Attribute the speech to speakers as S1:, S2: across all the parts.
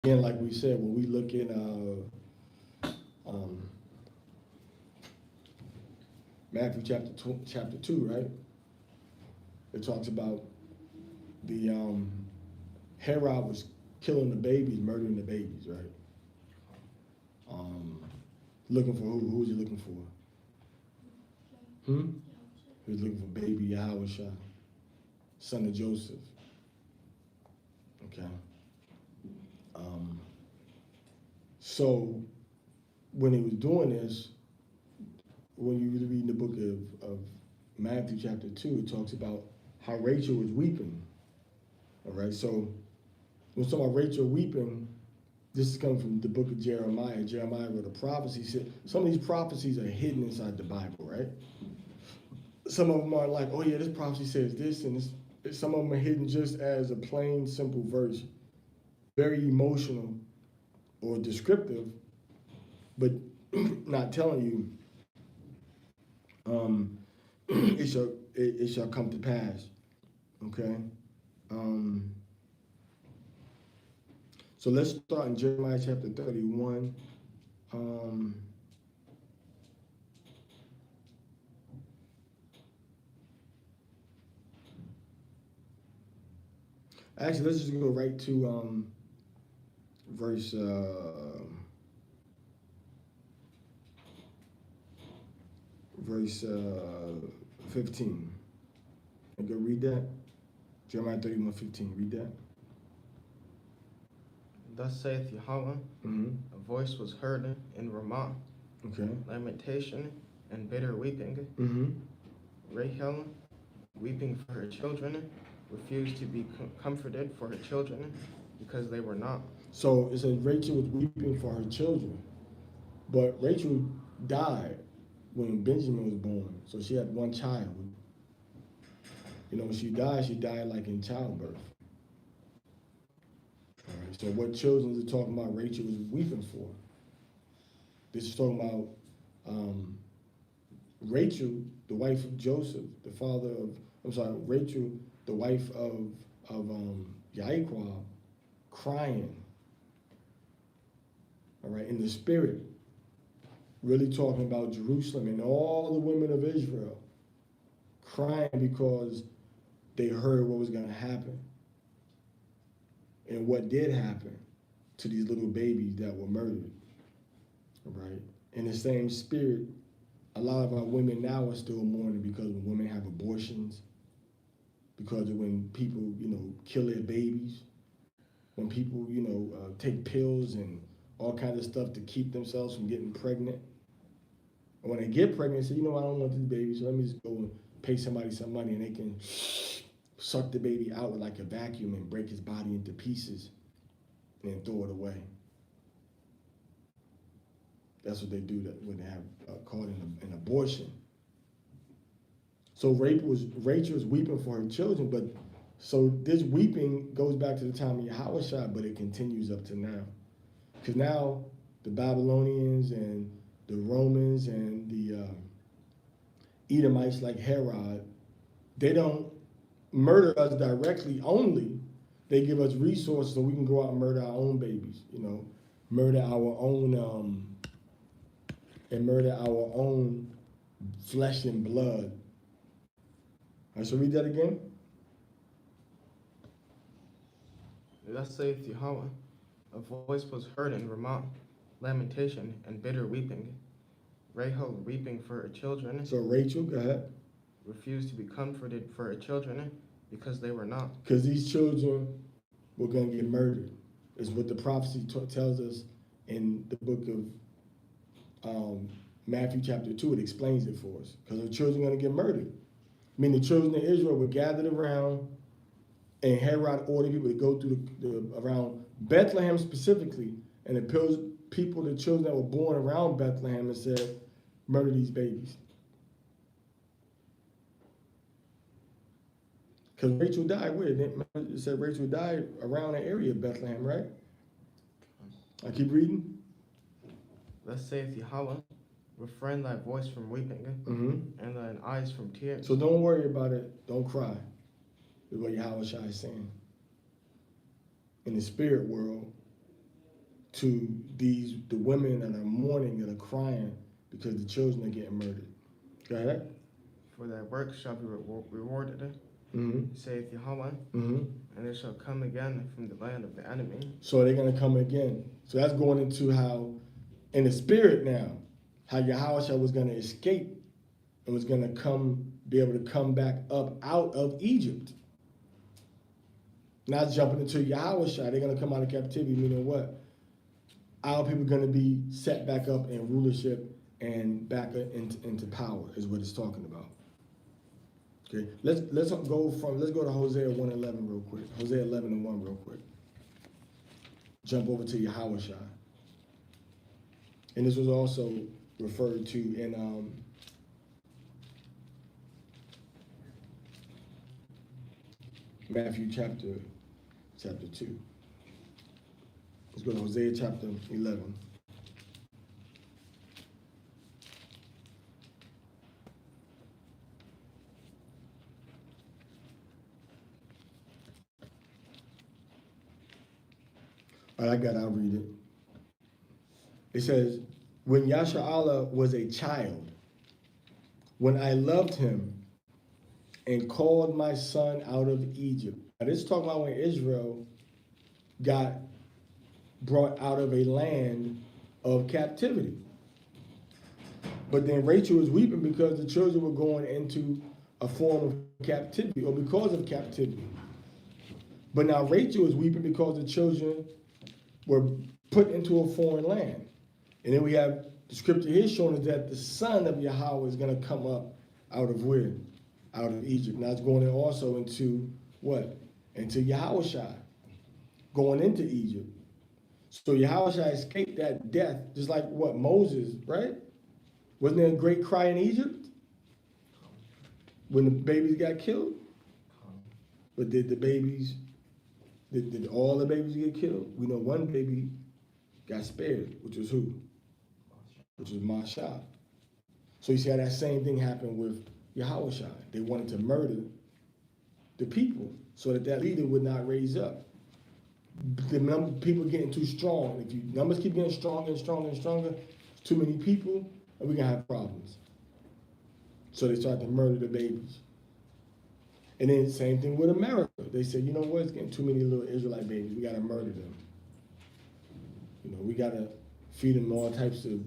S1: again, like we said, when we look in um, Matthew chapter 2, right? It talks about the Herod was killing the babies, murdering the babies, right? Um, looking for who? Who was he looking for? Hmm? He was looking for baby Yahushua, son of Joseph. Okay. Um, so when he was doing this, when you read the book of Matthew chapter 2, it talks about how Rachel was weeping. All right, so when we talk about Rachel weeping, this is coming from the book of Jeremiah. Jeremiah wrote a prophecy. He said some of these prophecies are hidden inside the Bible, right? Some of them are like, oh yeah, this prophecy says this, and this, some of them are hidden just as a plain, simple verse, very emotional or descriptive, but not telling you um, it shall come to pass. Okay. Um, so let's start in Jeremiah chapter 31. Um, actually, let's just go right to verse verse 15. And go read that. Jeremiah 31:15. Read that.
S2: Thus saith Yahweh,
S1: Mm-hmm.
S2: a voice was heard in Ramah,
S1: Okay.
S2: lamentation and bitter weeping.
S1: Mm-hmm.
S2: Rahel, weeping for her children, refused to be comforted for her children because they were not.
S1: So it says Rachel was weeping for her children, but Rachel died when Benjamin was born. So she had one child. You know, when she died like in childbirth. All right. So what children is it talking about Rachel was weeping for? This is talking about Rachel, the wife of Joseph, the father of, I'm sorry, Rachel, the wife of Yaquab, crying. All right, in the spirit, really talking about Jerusalem and all the women of Israel, crying because they heard what was going to happen and what did happen to these little babies that were murdered. Right? In the same spirit, a lot of our women now are still mourning because when women have abortions, because of when people, kill their babies, when people, take pills and all kinds of stuff to keep themselves from getting pregnant. And when they get pregnant, they say, I don't want this baby, so let me just go and pay somebody some money and they can suck the baby out with like a vacuum and break his body into pieces and throw it away. That's what they do when they have caught an abortion. So Rachel was weeping for her children, but so this weeping goes back to the time of Yahushua, but it continues up to now. Because now the Babylonians and the Romans and the Edomites like Herod, they don't murder us directly only. They give us resources so we can go out and murder our own babies, murder our own and murder our own flesh and blood. I should read that again.
S2: Thus saith Yahweh, a voice was heard in Ramah, lamentation and bitter weeping. Rahel weeping for her children.
S1: So Rachel, go ahead.
S2: Refused to be comforted for her children because they were not.
S1: Because these children were going to get murdered, is what the prophecy tells us in the book of Matthew chapter 2. It explains it for us. Because the children are going to get murdered. I mean, the children of Israel were gathered around, and Herod ordered people to go through around Bethlehem specifically, and the the children that were born around Bethlehem, and said, murder these babies. Because Rachel died where? It said Rachel died around the area of Bethlehem, right? I keep reading.
S2: Thus saith Yahweh, refrain thy voice from weeping, and thine eyes from tears.
S1: So don't worry about it. Don't cry. Is what Yahweh is saying. In the spirit world, to the women that are mourning, that are crying because the children are getting murdered. Go ahead.
S2: For their work shall be rewarded,
S1: Mm-hmm.
S2: saith Yahweh,
S1: Mm-hmm.
S2: and they shall come again from the land of the enemy.
S1: So they're gonna come again. So that's going into how, in the spirit now, how Yahushua was gonna escape and was gonna be able to come back up out of Egypt. Not jumping into Yahushua, they're gonna come out of captivity, meaning what? Our people are gonna be set back up in rulership and back into power, is what it's talking about. Okay, let's go to Hosea 1:11 real quick. Hosea 11:1 real quick. Jump over to Yahushua. And this was also referred to in Matthew chapter 2. Let's go to Hosea chapter 11. All right, I'll read it. It says, when Yasha'Allah was a child, when I loved him and called my son out of Egypt. Now this is talking about when Israel got brought out of a land of captivity. But then Rachel was weeping because the children were going into a form of captivity, or because of captivity. But now Rachel is weeping because the children were put into a foreign land. And then we have the scripture here showing us that the son of Yahweh is going to come up out of where? Out of Egypt. Now it's going in also into what? Into Yahushua, going into Egypt. So Yahushua escaped that death, just like what? Moses, right? Wasn't there a great cry in Egypt when the babies got killed? But did all the babies get killed? We know one baby got spared, which was who? Which was Masha. So you see how that same thing happened with Yahushua. They wanted to murder the people so that leader would not raise up. The number of people getting too strong. If numbers keep getting stronger and stronger and stronger, too many people, and we're gonna have problems. So they started to murder the babies. And then same thing with America. They said, you know what, it's getting too many little Israelite babies. We gotta murder them. You know, we gotta feed them all types of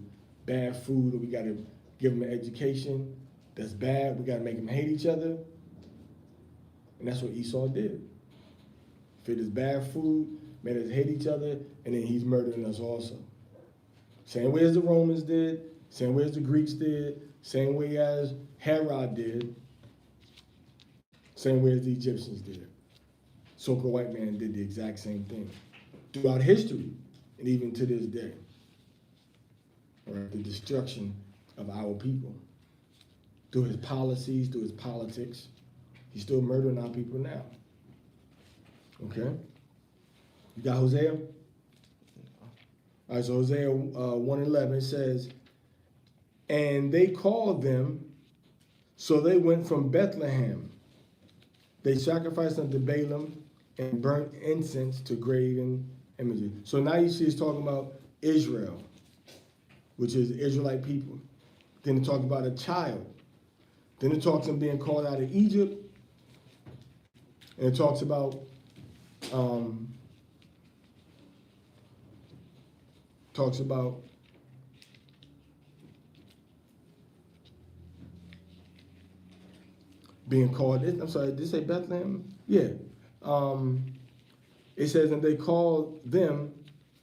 S1: bad food, or we gotta give them an education that's bad. We gotta make them hate each other. And that's what Esau did. Fed us bad food, made us hate each other, and then he's murdering us also. Same way as the Romans did, same way as the Greeks did, same way as Herod did, same way as the Egyptians did. So-called white man did the exact same thing throughout history, and even to this day. All right, the destruction of our people. Through his policies, through his politics, he's still murdering our people now. Okay? You got Hosea? All right, so Hosea 1:11 says, and they called them, so they went from Bethlehem. They sacrificed unto Balaam and burnt incense to graven images. So now you see it's talking about Israel, which is the Israelite people. Then it talks about a child. Then it talks about being called out of Egypt. And it talks about being called, I'm sorry, did it say Bethlehem? Yeah. It says, and they called them,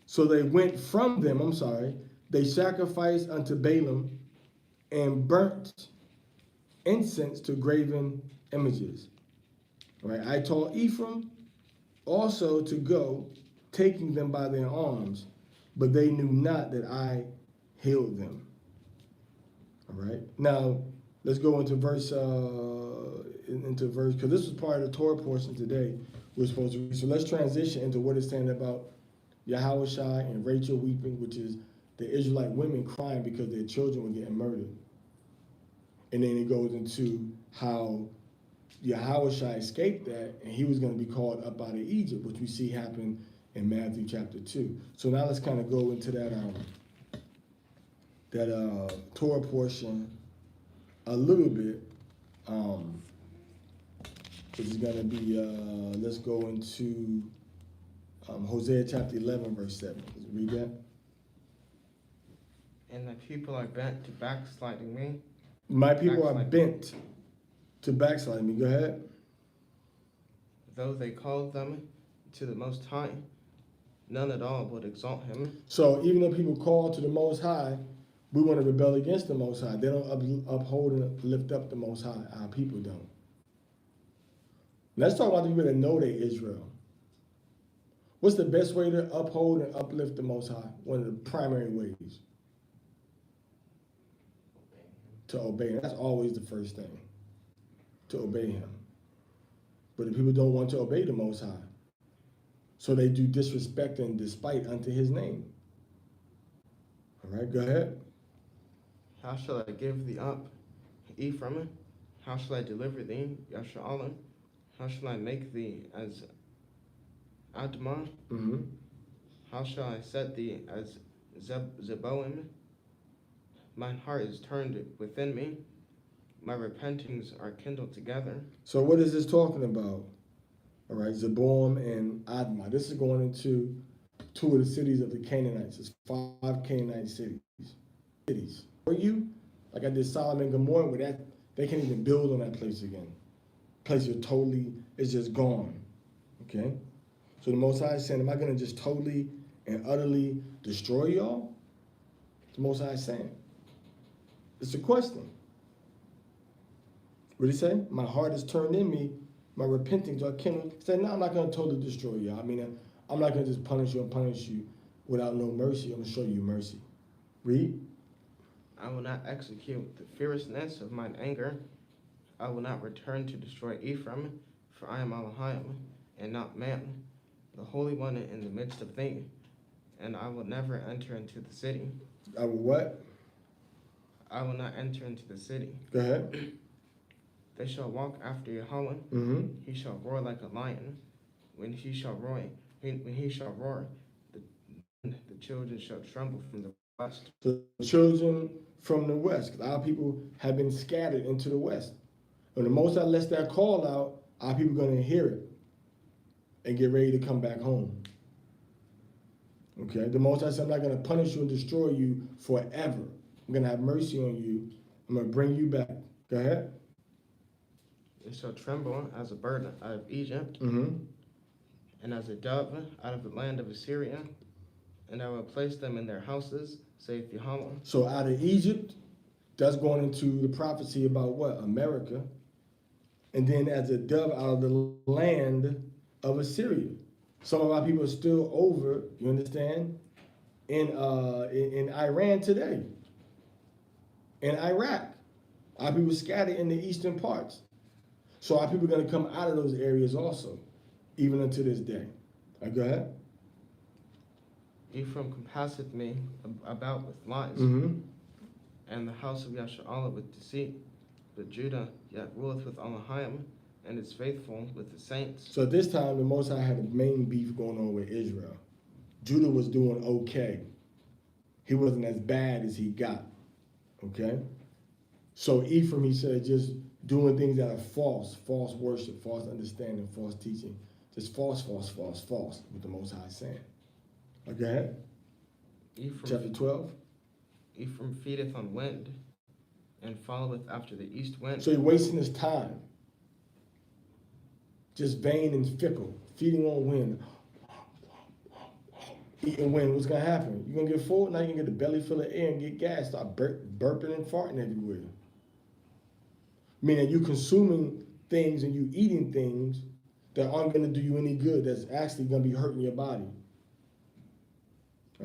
S1: so they went from them, they sacrificed unto Balaam and burnt incense to graven images. All right, I told Ephraim also to go, taking them by their arms, but they knew not that I healed them. All right, now let's go into verse, because this was part of the Torah portion today we're supposed to read. So let's transition into what it's saying about Yahushua and Rachel weeping, which is the Israelite women crying because their children were getting murdered. And then it goes into how Yahushua escaped that, and he was going to be called up out of Egypt, which we see happen in Matthew chapter 2. So now let's kind of go into that Torah portion a little bit. Which is going to be, let's go into Hosea chapter 11, verse 7. Let's read that.
S2: And the people are bent to backsliding me.
S1: My people are bent to backsliding me. Go ahead.
S2: Though they called them to the Most High, none at all would exalt him.
S1: So even though people call to the Most High, we want to rebel against the Most High. They don't uphold and lift up the Most High. Our people don't. Let's talk about the people that know they're Israel. What's the best way to uphold and uplift the Most High? One of the primary ways. To obey him. That's always the first thing. To obey him. But the people don't want to obey the Most High. So they do disrespect and despite unto his name. All right, go ahead.
S2: How shall I give thee up, Ephraim? How shall I deliver thee, Yashar'alah? How shall I make thee as Admah?
S1: Mm-hmm.
S2: How shall I set thee as Zeboim? Mine heart is turned within me. My repentings are kindled together.
S1: So what is this talking about? All right, Zeboim and Admah. This is going into two of the cities of the Canaanites. It's 5 Canaanite cities. For you, like I did Sodom and Gomorrah, where that they can't even build on that place again. Place is totally, it's just gone. Okay? So the Most High is saying, am I going to just totally and utterly destroy y'all? The Most High is saying. It's a question. What did he say? My heart is turned in me. My repentings are kindled. He said, no, I'm not going to totally destroy y'all. I mean, I'm not going to just punish you without no mercy. I'm going to show you mercy. Read.
S2: I will not execute the fierceness of mine anger. I will not return to destroy Ephraim, for I am Elohim, and not man, the Holy One in the midst of thee. And I will never enter into the city.
S1: I will what?
S2: I will not enter into the city.
S1: Go ahead.
S2: They shall walk after Yahweh.
S1: Mm-hmm.
S2: He shall roar like a lion. When he shall roar, the children shall tremble from the west.
S1: The children from the west. Our people have been scattered into the west. When the Most High lets that call out, our people are going to hear it and get ready to come back home. Okay? The Most High said, I'm not going to punish you and destroy you forever. I'm going to have mercy on you. I'm going to bring you back. Go ahead.
S2: They shall tremble as a bird out of Egypt,
S1: Mm-hmm.
S2: and as a dove out of the land of Assyria, and I will place them in their houses, saith Yahweh.
S1: So out of Egypt, that's going into the prophecy about what? America. And then as a dove out of the land of Assyria. Some of our people are still over, you understand, in Iran today. In Iraq. Our people scattered in the eastern parts. So our people are going to come out of those areas also, even unto this day. Go ahead.
S2: Ephraim compasseth me about with lies,
S1: Mm-hmm.
S2: and the house of Yashar'alah with deceit. But Judah yet ruleth with Elohim, and is faithful with the saints.
S1: So at this time, the Most High had a main beef going on with Israel. Judah was doing okay. He wasn't as bad as he got. Okay? So Ephraim, he said, just doing things that are false worship, false understanding, false teaching. Just false, what the Most High is saying. Okay? Chapter 12.
S2: Ephraim feedeth on wind, and followeth after the east wind.
S1: So he's wasting his time. Just vain and fickle, feeding on wind. Eating wind, what's going to happen? You're going to get full, now you're going to get the belly full of air and get gas, start burping and farting everywhere. Meaning you consuming things and you eating things that aren't going to do you any good, that's actually going to be hurting your body.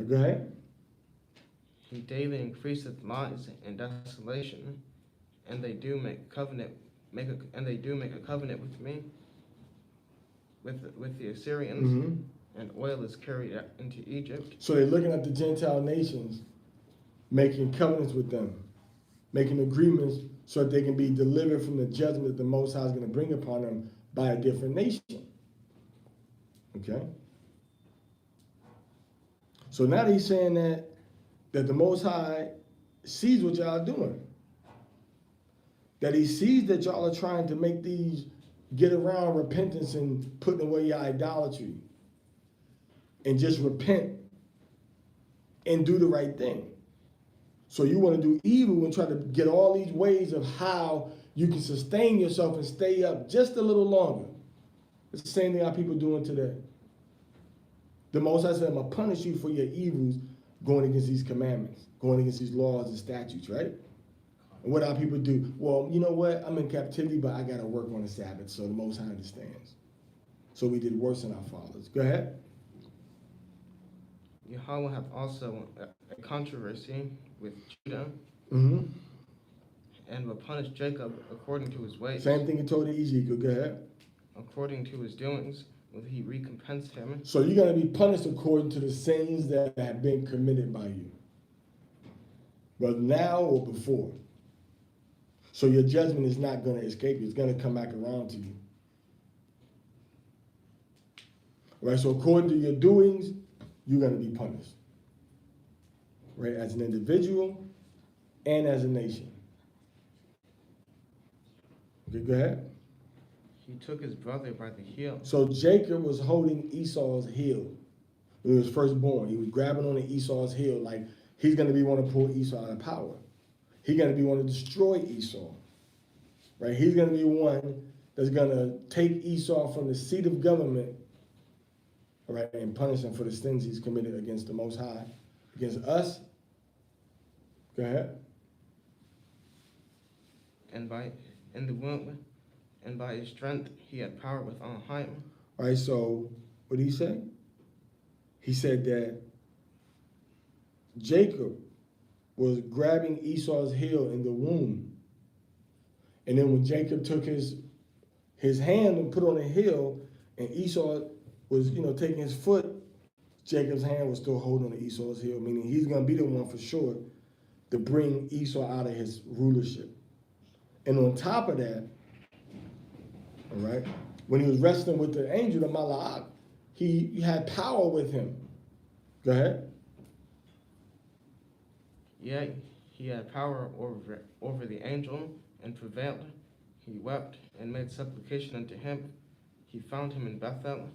S1: Go ahead.
S2: He daily increaseth lies and desolation, and they do make a covenant with me, with the Assyrians,
S1: Mm-hmm.
S2: and oil is carried into Egypt.
S1: So they're looking at the Gentile nations, making covenants with them, making agreements so that they can be delivered from the judgment that the Most High is going to bring upon them by a different nation. Okay? So now he's saying that the Most High sees what y'all doing. That he sees that y'all are trying to make these get around repentance and putting away your idolatry. And just repent and do the right thing. So you want to do evil and try to get all these ways of how you can sustain yourself and stay up just a little longer. It's the same thing our people doing today. The Most High said, I'm going to punish you for your evils going against these commandments, going against these laws and statutes, right? And what our people do? Well, you know what? I'm in captivity, but I got to work on the Sabbath, so the Most High understands. So we did worse than our fathers. Go ahead.
S2: Yahweh hath also a controversy with Judah,
S1: Mm-hmm.
S2: and will punish Jacob according to his ways.
S1: Same thing he told Ezekiel. Go ahead.
S2: According to his doings will he recompense him.
S1: So you're going to be punished according to the sins that have been committed by you, whether now or before. So your judgment is not going to escape you. It's going to come back around to you. All right, so according to your doings, you're going to be punished. Right, as an individual and as a nation. Okay, go ahead.
S2: He took his brother by the heel.
S1: So Jacob was holding Esau's heel when he was first born. He was grabbing on Esau's heel like he's going to be one to pull Esau out of power. He's going to be one to destroy Esau. Right? He's going to be one that's going to take Esau from the seat of government, all right, and punish him for the sins he's committed against the Most High, against us. Go ahead.
S2: And in the womb, and by his strength he had power with Elohim.
S1: All right, so what did he say? He said that Jacob was grabbing Esau's heel in the womb. And then when Jacob took his hand and put on the heel, and Esau was, taking his foot, Jacob's hand was still holding on to Esau's heel, meaning he's going to be the one for sure to bring Esau out of his rulership. And on top of that, all right, when he was wrestling with the angel, the Mala'ak, he had power with him. Go ahead.
S2: Yea, he had power over the angel and prevailed. He wept and made supplication unto him. He found him in Bethel,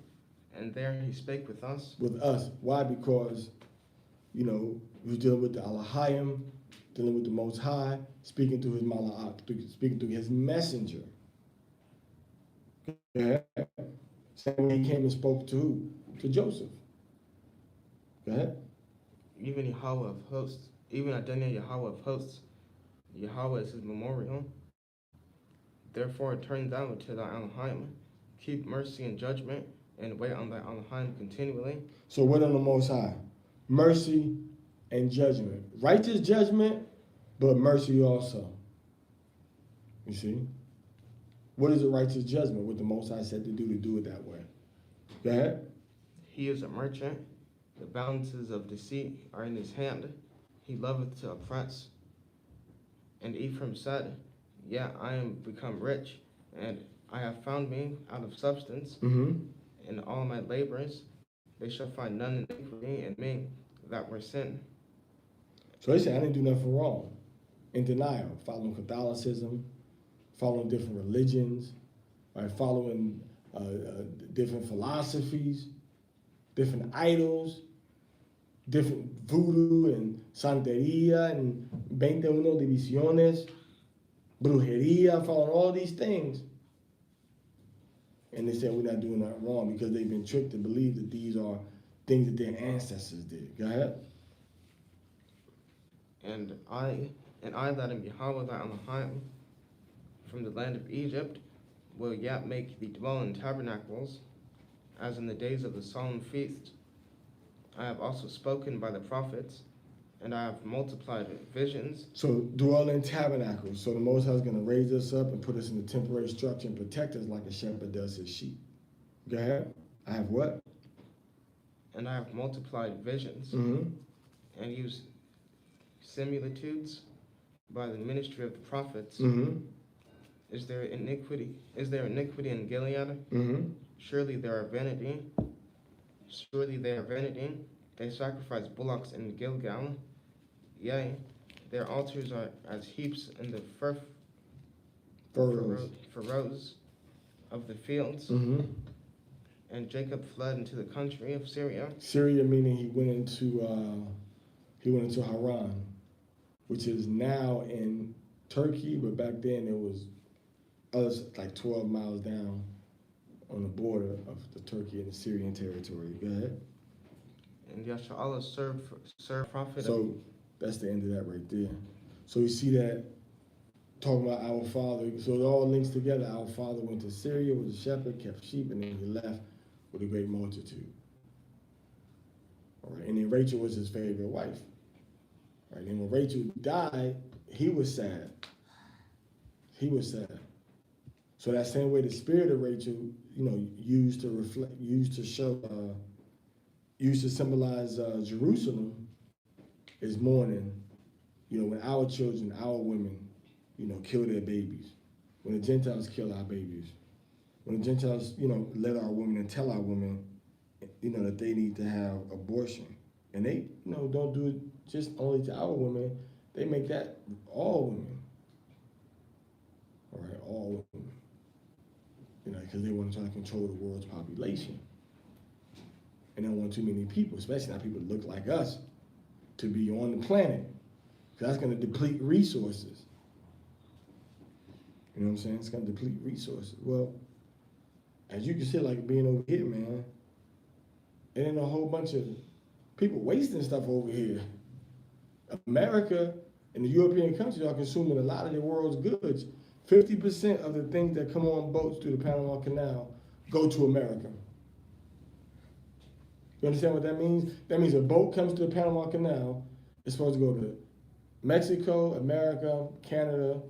S2: and there he spake with us.
S1: With us. Why? Because, he was dealing with the Elohim, dealing with the Most High, speaking through his Mala'ak, speaking through his messenger. Go ahead. Same way he came and spoke to who? To Joseph. Go ahead.
S2: Even Yahweh of hosts, even Adonai Yahweh of hosts, Yahweh is his memorial. Therefore turn thou to thy Elohim, keep mercy and judgment, and wait on thy Elohim continually.
S1: So what on the Most High? Mercy and judgment. Righteous judgment, but mercy also. You see? What is a righteous judgment? What the Most High said to do it that way. Go ahead.
S2: He is a merchant. The balances of deceit are in his hand. He loveth to oppress. And Ephraim said, yeah, I am become rich, and I have found me out of substance.
S1: Mm-hmm.
S2: In all my labors, they shall find none iniquity in me that were sin.
S1: So they say, I didn't do nothing wrong. In denial, following Catholicism, following different religions, right? Following different philosophies, different idols, different voodoo and santeria and 21 divisiones, brujeria, following all these things. And they said we're not doing that wrong because they've been tricked to believe that these are things that their ancestors did. Go ahead.
S2: And I that am Yahweh thy Elohim, from the land of Egypt, will yet make thee dwell in tabernacles, as in the days of the solemn feast. I have also spoken by the prophets, and I have multiplied visions.
S1: So dwell in tabernacles. So the Most High is going to raise us up and put us in a temporary structure and protect us like a shepherd does his sheep. Go ahead. I have what?
S2: And I have multiplied visions,
S1: Mm-hmm.
S2: and used similitudes by the ministry of the prophets.
S1: Mm-hmm.
S2: Is there iniquity in Gilead?
S1: Mm-hmm.
S2: Surely they are vanity. They sacrifice bullocks in Gilgal. Yea, their altars are as heaps in the furrows of the fields.
S1: Mm-hmm.
S2: And Jacob fled into the country of Syria.
S1: Syria meaning he went into Haran, which is now in Turkey, but back then it was like 12 miles down on the border of the Turkey and the Syrian territory. Go ahead.
S2: And Yasharallah served prophet.
S1: So that's the end of that right there. So you see that talking about our father. So it all links together. Our father went to Syria, was a shepherd, kept sheep, and then he left with a great multitude. All right. And then Rachel was his favorite wife. Right. And when Rachel died, he was sad. He was sad. So that same way the spirit of Rachel, used to reflect, used to symbolize Jerusalem is mourning. When our children, our women, kill their babies. When the Gentiles kill our babies. When the Gentiles, let our women and tell our women, that they need to have abortion. And they, don't do it just only to our women. They make that all women. All right, all women. Because they want to try to control the world's population. And they don't want too many people, especially not people that look like us, to be on the planet. Because that's going to deplete resources. You know what I'm saying? It's going to deplete resources. Well, as you can see, like being over here, man, and then a whole bunch of people wasting stuff over here. America and the European countries are consuming a lot of the world's goods. 50% of the things that come on boats through the Panama Canal go to America. You understand what that means? That means a boat comes to the Panama Canal, it's supposed to go to Mexico, America, Canada,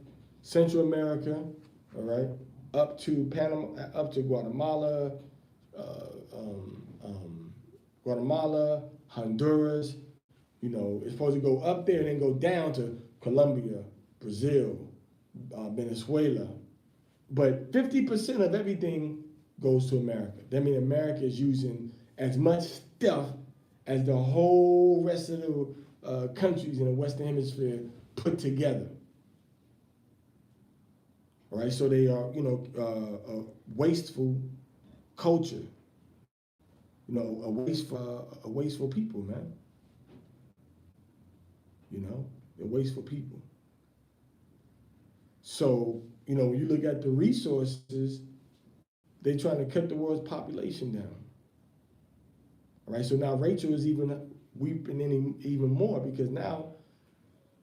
S1: Central America, all right, up to Panama, up to Guatemala, Honduras. It's supposed to go up there and then go down to Colombia, Brazil, Venezuela. But 50% of everything goes to America. That means America is using as much stuff as the whole rest of the countries in the Western Hemisphere put together. All right, so they are, a wasteful culture. A wasteful people, man. They're wasteful people. So, when you look at the resources, they're trying to cut the world's population down. All right, so now Rachel is even weeping even more because now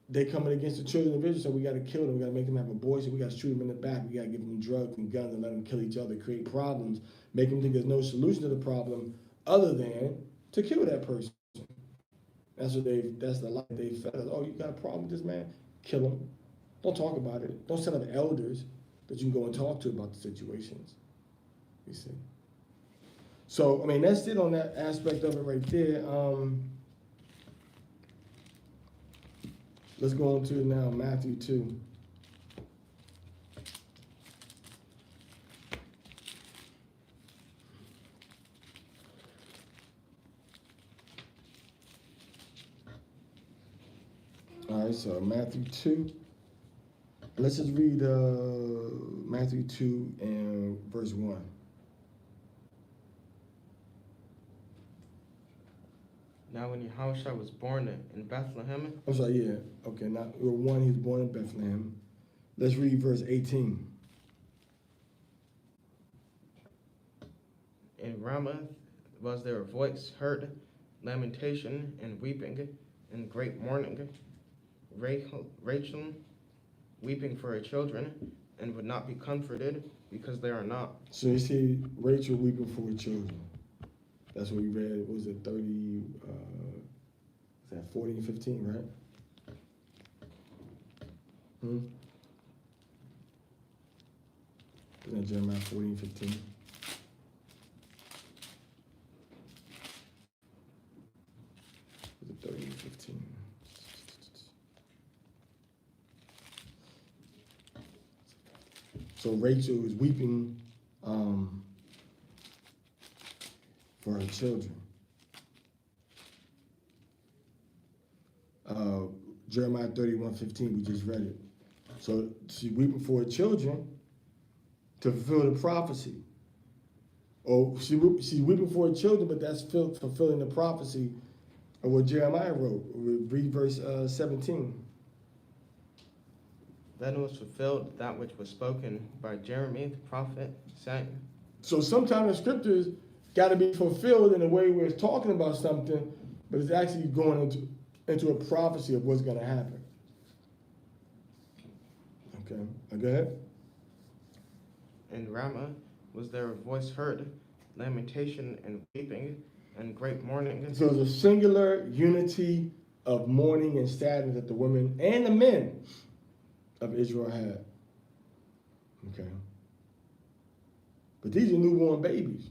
S1: they're coming against the children of Israel, so we got to kill them, we got to make them have abortion, we got to shoot them in the back, we got to give them drugs and guns and let them kill each other, create problems, make them think there's no solution to the problem other than to kill that person. That's the lie they fed us. Oh, you got a problem with this man? Kill him. Don't talk about it. Don't set up elders that you can go and talk to about the situations. You see. So, that's it on that aspect of it right there. Let's go on to now Matthew 2. All right, so Matthew 2. Let's just read Matthew 2 and verse 1.
S2: Now when Yahushua was born in Bethlehem.
S1: I'm sorry, yeah. Okay, now one, he was born in Bethlehem. Let's read verse 18.
S2: In Ramah was there a voice heard, lamentation and weeping, and great mourning. Rachel weeping for her children, and would not be comforted, because they are not.
S1: So you see Rachel weeping for her children. That's what we read, was it 30, is that 40 and 15, right? Isn't that Jeremiah 40 and 15? Was it 30 and 15? So Rachel is weeping for her children. Jeremiah 31:15, we just read it. So she weeping for her children to fulfill the prophecy. Or she's weeping for her children, but that's fulfilling the prophecy of what Jeremiah wrote. Read verse 17.
S2: Then was fulfilled that which was spoken by Jeremy the prophet, saying,
S1: So sometimes the scriptures got to be fulfilled in a way where it's talking about something, but it's actually going into a prophecy of what's going to happen. Okay, go ahead.
S2: In Ramah was there a voice heard, lamentation and weeping, and great mourning.
S1: So there's a singular unity of mourning and sadness that the women and the men of Israel had. Okay. But these are newborn babies.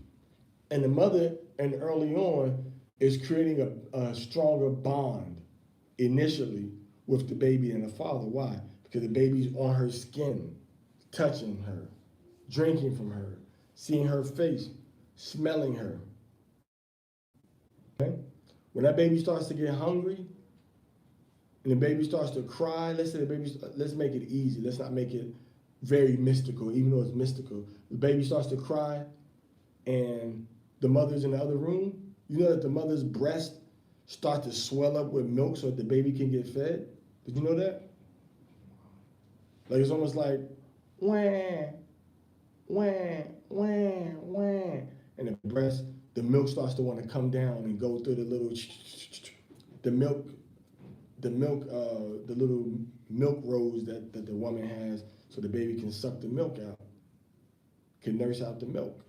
S1: And the mother, and early on, is creating a stronger bond initially with the baby and the father. Why? Because the baby's on her skin, touching her, drinking from her, seeing her face, smelling her. Okay? When that baby starts to get hungry, and the baby starts to cry, let's make it easy. Let's not make it very mystical, even though it's mystical. The baby starts to cry, and the mother's in the other room. You know that the mother's breast start to swell up with milk so that the baby can get fed? Did you know that? Like it's almost like, wah, wah, wah, wah. And the breast, the milk starts to want to come down and go through the little, the little milk rows that the woman has so the baby can suck the milk out, can nurse out the milk.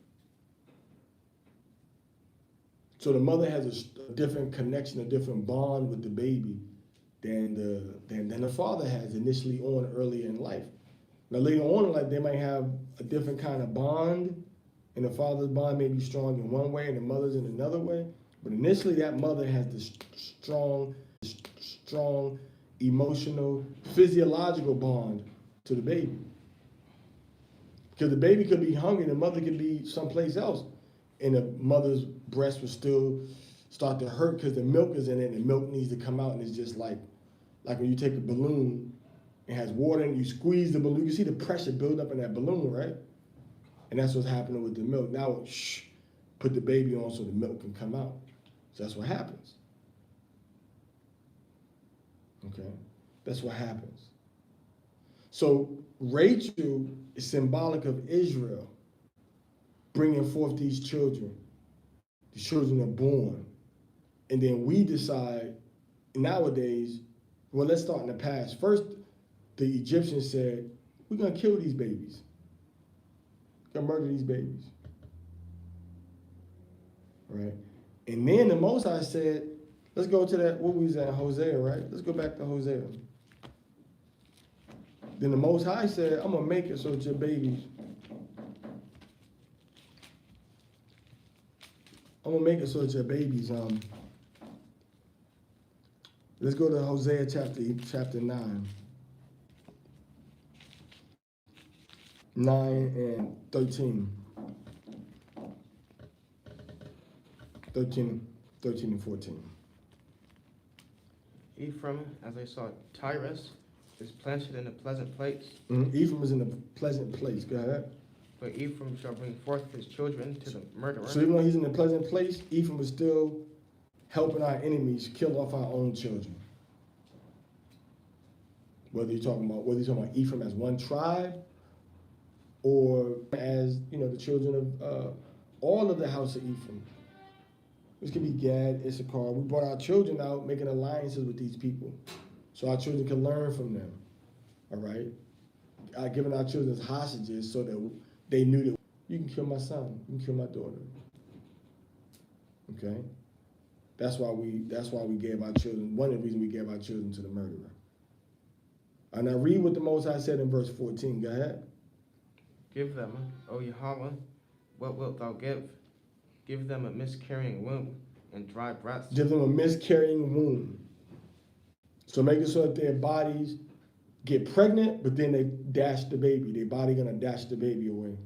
S1: So the mother has a different connection, a different bond with the baby than the father has initially on earlier in life. Now later on in life, they might have a different kind of bond, and the father's bond may be strong in one way and the mother's in another way. But initially, that mother has this strong emotional, physiological bond to the baby. Because the baby could be hungry, the mother could be someplace else, and the mother's breast will still start to hurt because the milk is in it, and the milk needs to come out, and it's just like when you take a balloon, it has water, and you squeeze the balloon, you see the pressure build up in that balloon, right? And that's what's happening with the milk. Now, put the baby on so the milk can come out. So that's what happens. Okay, that's what happens. So Rachel is symbolic of Israel bringing forth these children. The children are born. And then we decide nowadays, well, let's start in the past. First, the Egyptians said, we're going to kill these babies. We're going to murder these babies. Right? And then the Most High said, let's go to that, what we was at, Hosea, right? Let's go back to Hosea. Then the Most High said, I'm going to make it so that your babies, let's go to Hosea chapter 9. 9 and 13. 13 and 14.
S2: Ephraim, as I saw Tyrus, is planted in a pleasant place.
S1: Ephraim is in a pleasant place. Go ahead.
S2: But Ephraim shall bring forth his children to the murderer.
S1: So even though he's in a pleasant place, Ephraim is still helping our enemies kill off our own children. Whether you're talking about Ephraim as one tribe, or as the children of all of the house of Ephraim. This could be Gad, Issachar. We brought our children out making alliances with these people so our children can learn from them. All right? Giving our children hostages so that they knew that you can kill my son, you can kill my daughter. Okay? That's why we gave our children, one of the reasons we gave our children to the murderer. And now read what the Most High said in verse 14. Go ahead.
S2: Give them, O Yahweh, what wilt thou give? Give them a miscarrying womb and dry breasts.
S1: Give them a miscarrying womb. So make it so that their bodies get pregnant, but then they dash the baby. Their body gonna dash the baby away.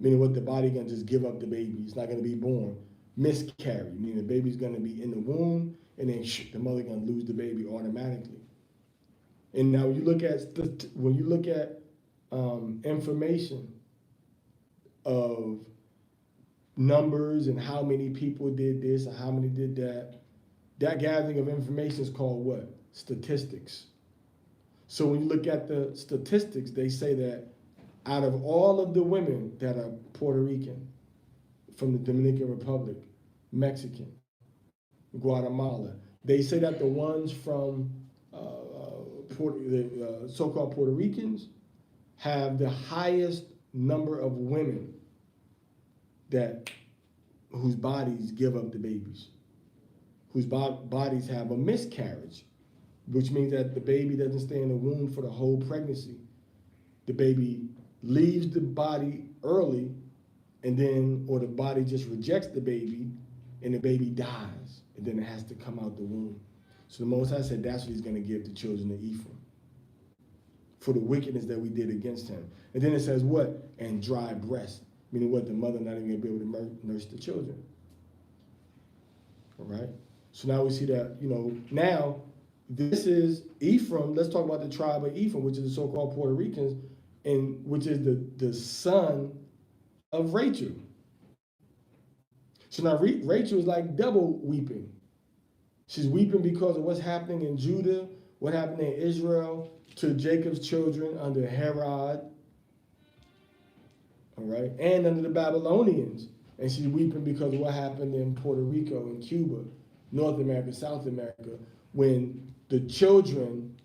S1: Meaning what, the body gonna just give up the baby. It's not gonna be born. miscarry, meaning the baby's going to be in the womb, and then the mother going to lose the baby automatically. And now you look at when you look at information of numbers and how many people did this and how many did that, that gathering of information is called what? Statistics. So when you look at the statistics, they say that out of all of the women that are Puerto Rican, from the Dominican Republic, Mexican, Guatemala, they say that the ones from the so-called Puerto Ricans have the highest number of women whose bodies give up the babies, whose bodies have a miscarriage, which means that the baby doesn't stay in the womb for the whole pregnancy. The baby leaves the body early, and then, or the body just rejects the baby, and the baby dies, and then it has to come out the womb. So the Most High said that's what he's going to give the children of Ephraim for the wickedness that we did against him. And then it says what? And dry breast, meaning what? The mother not even going to be able to nurse the children. All right? So now we see that, now this is Ephraim. Let's talk about the tribe of Ephraim, which is the so-called Puerto Ricans, and which is the son of Rachel. So now Rachel is like double weeping. She's weeping because of what's happening in Judah, what happened in Israel to Jacob's children under Herod, all right, and under the Babylonians. And she's weeping because of what happened in Puerto Rico and Cuba, North America, South America, when the children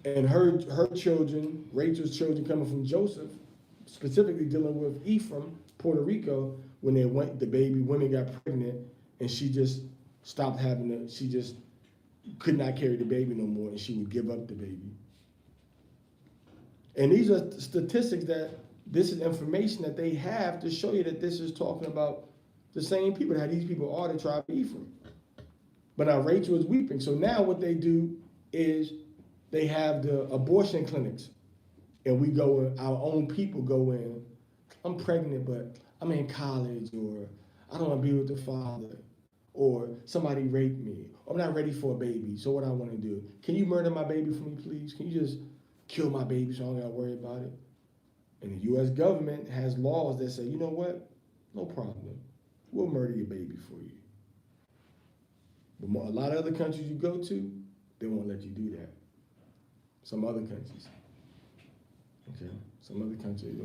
S1: and her children, Rachel's children coming from Joseph, specifically dealing with Ephraim, Puerto Rico, when women got pregnant, and she just stopped she just could not carry the baby no more, and she would give up the baby. And these are statistics this is information that they have to show you that this is talking about the same people, how these people are the tribe of Ephraim. But now Rachel is weeping. So now what they do is they have the abortion clinics, and our own people go in. I'm pregnant, but I'm in college, or I don't want to be with the father, or somebody raped me, or I'm not ready for a baby, so what I want to do? Can you murder my baby for me, please? Can you just kill my baby so I don't got to worry about it? And the U.S. government has laws that say, you know what? No problem. We'll murder your baby for you. But a lot of other countries you go to, they won't let you do that. Some other countries. Okay? Some other countries,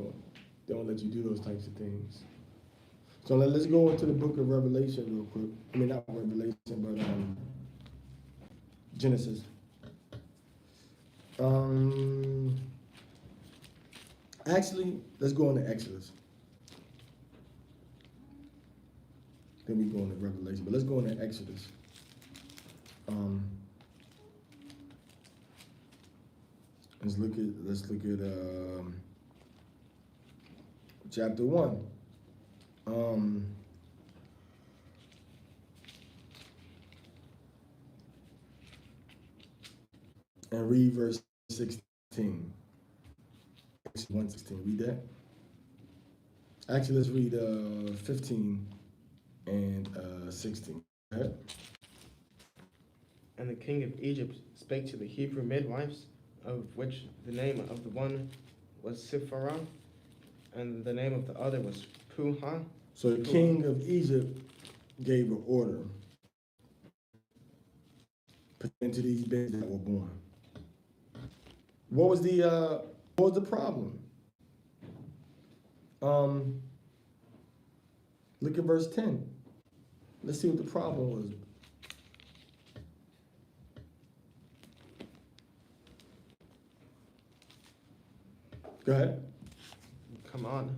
S1: they won't let you do those types of things. So let's go into the book of Revelation real quick. I mean, not Revelation, but Genesis. Actually, let's go into Exodus. Then we go into Revelation, but let's go into Exodus. Let's look at chapter 1. And read verse 16. 1:16. Read that. Actually, let's read 15 and 16. Go ahead.
S2: And the king of Egypt spake to the Hebrew midwives, of which the name of the one was Sipharah, and the name of the other was Puah.
S1: So the king of Egypt gave an order pertaining to these babies that were born. What was the problem? Look at verse 10. Let's see what the problem was. Go ahead.
S2: Come on,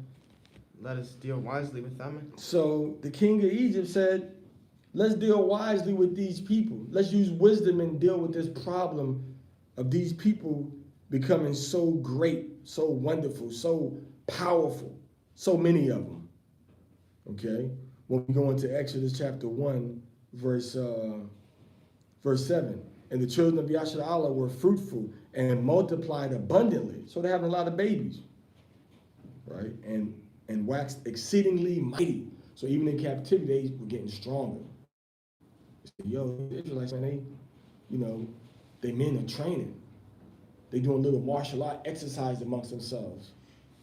S2: let us deal wisely with them.
S1: So the king of Egypt said, let's deal wisely with these people. Let's use wisdom and deal with this problem of these people becoming so great, so wonderful, so powerful, so many of them. Okay? When we go into Exodus chapter 1, verse 7. And the children of Yasharallah were fruitful and multiplied abundantly. So they're having a lot of babies, right? And waxed exceedingly mighty. So even in captivity, they were getting stronger. Yo, the Israelites, man, they men are training. They doing little martial art exercise amongst themselves.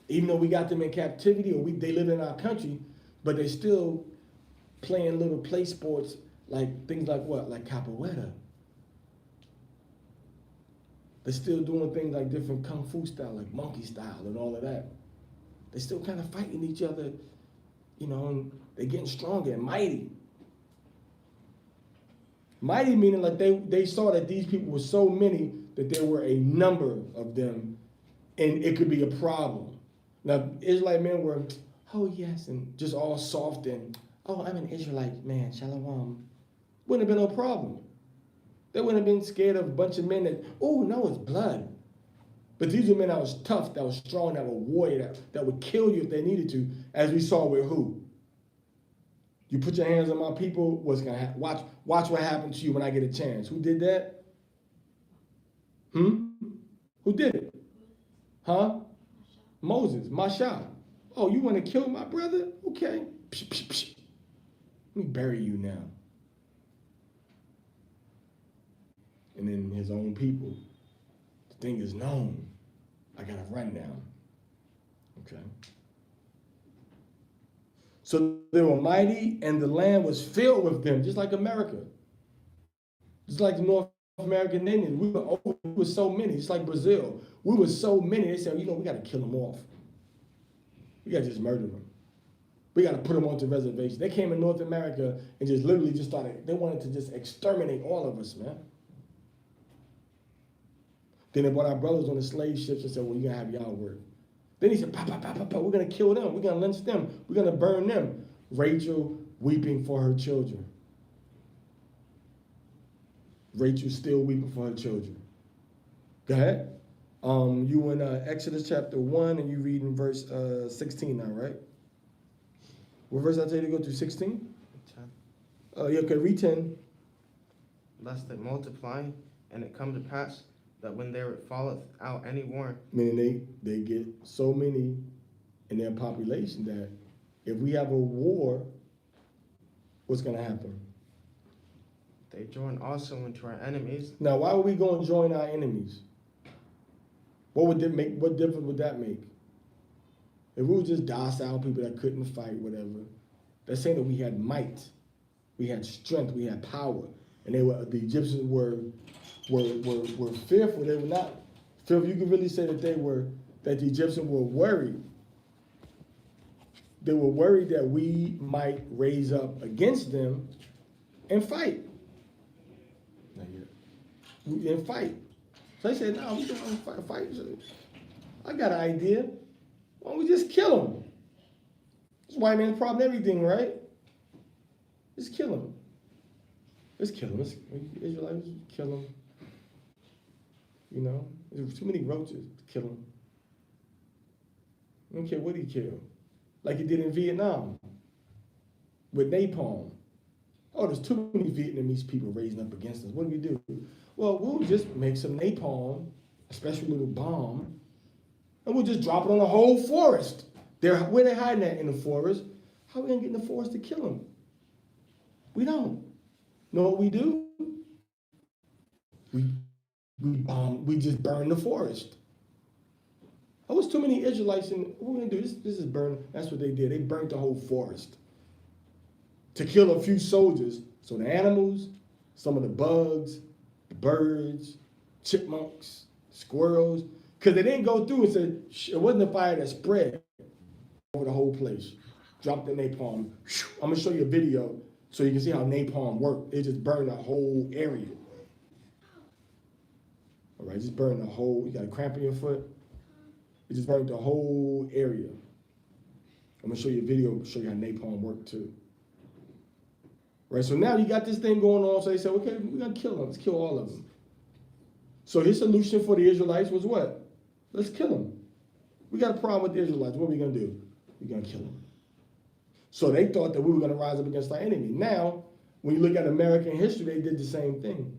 S1: Even though we got them in captivity or they live in our country, but they still playing little play sports like things like what? Like capoeira. They're still doing things like different kung fu style, like monkey style and all of that. They're still kind of fighting each other, and they're getting stronger and mighty. Mighty meaning like they saw that these people were so many that there were a number of them and it could be a problem. Now, Israelite men were, oh yes, and just all soft and, oh, I'm an Israelite man, shalom. Wouldn't have been no problem. They wouldn't have been scared of a bunch of men that, oh, no, it's blood. But these were men that was tough, that was strong, that were warrior, that would kill you if they needed to, as we saw with who? You put your hands on my people, what's going to happen? Watch what happens to you when I get a chance. Who did that? Who did it? Huh? Moses, Masha. Oh, you want to kill my brother? Okay. Psh, psh, psh. Let me bury you now. And then his own people. The thing is known. I got to run now. Okay. So they were mighty, and the land was filled with them, just like America. Just like the North American Indians. We were so many, just like Brazil. We were so many, they said, we got to kill them off. We got to just murder them. We got to put them onto reservations. They came in North America and just literally just started, they wanted to just exterminate all of us, man. Then they brought our brothers on the slave ships and said, well, you're going to have y'all work. Then he said, we're going to kill them. We're going to lynch them. We're going to burn them. Rachel weeping for her children. Rachel still weeping for her children. Go ahead. You in Exodus chapter 1 and you read in verse 16 now, right? What verse I tell you to go to, 16? 10. Yeah, okay, read 10.
S2: Lest they multiply, and it come to pass that when there falleth out any war.
S1: Meaning they get so many in their population that if we have a war, what's going to happen?
S2: They join also into our enemies.
S1: Now, why would we go and join our enemies? What difference would that make? If we were just docile people that couldn't fight, whatever, that's saying that we had might, we had strength, we had power, and the Egyptians were fearful. They were not fearful. You could really say that that the Egyptians were worried. They were worried that we might raise up against them and fight. Not yet. And fight. So they said, no, we don't want to fight. I got an idea. Why don't we just kill them? This white man's problem, everything, right? Just kill them. Let's kill them. Israelites, kill them. There's too many roaches. Kill them. I don't care what he killed. Like he did in Vietnam with napalm. Oh, there's too many Vietnamese people raising up against us. What do we do? Well, we'll just make some napalm, a special little bomb, and we'll just drop it on the whole forest. Where they hiding at in the forest? How are we gonna get in the forest to kill them? We don't. Know what we do? We just burn the forest. Oh, there's too many Israelites in. What we're gonna do? This is burn. That's what they did. They burnt the whole forest to kill a few soldiers. So the animals, some of the bugs, the birds, chipmunks, squirrels, because they didn't go through and said it wasn't a fire that spread over the whole place. Dropped the napalm. I'm gonna show you a video so you can see how napalm worked. It just burned the whole area. All right, just burned the whole. You got a cramp in your foot. It just burned the whole area. I'm gonna show you a video, show you how napalm worked too. Right, so now you got this thing going on. So they said, okay, we're gonna kill them. Let's kill all of them. So his solution for the Israelites was what? Let's kill them. We got a problem with the Israelites. What are we gonna do? We're gonna kill them. So they thought that we were gonna rise up against our enemy. Now, when you look at American history, they did the same thing.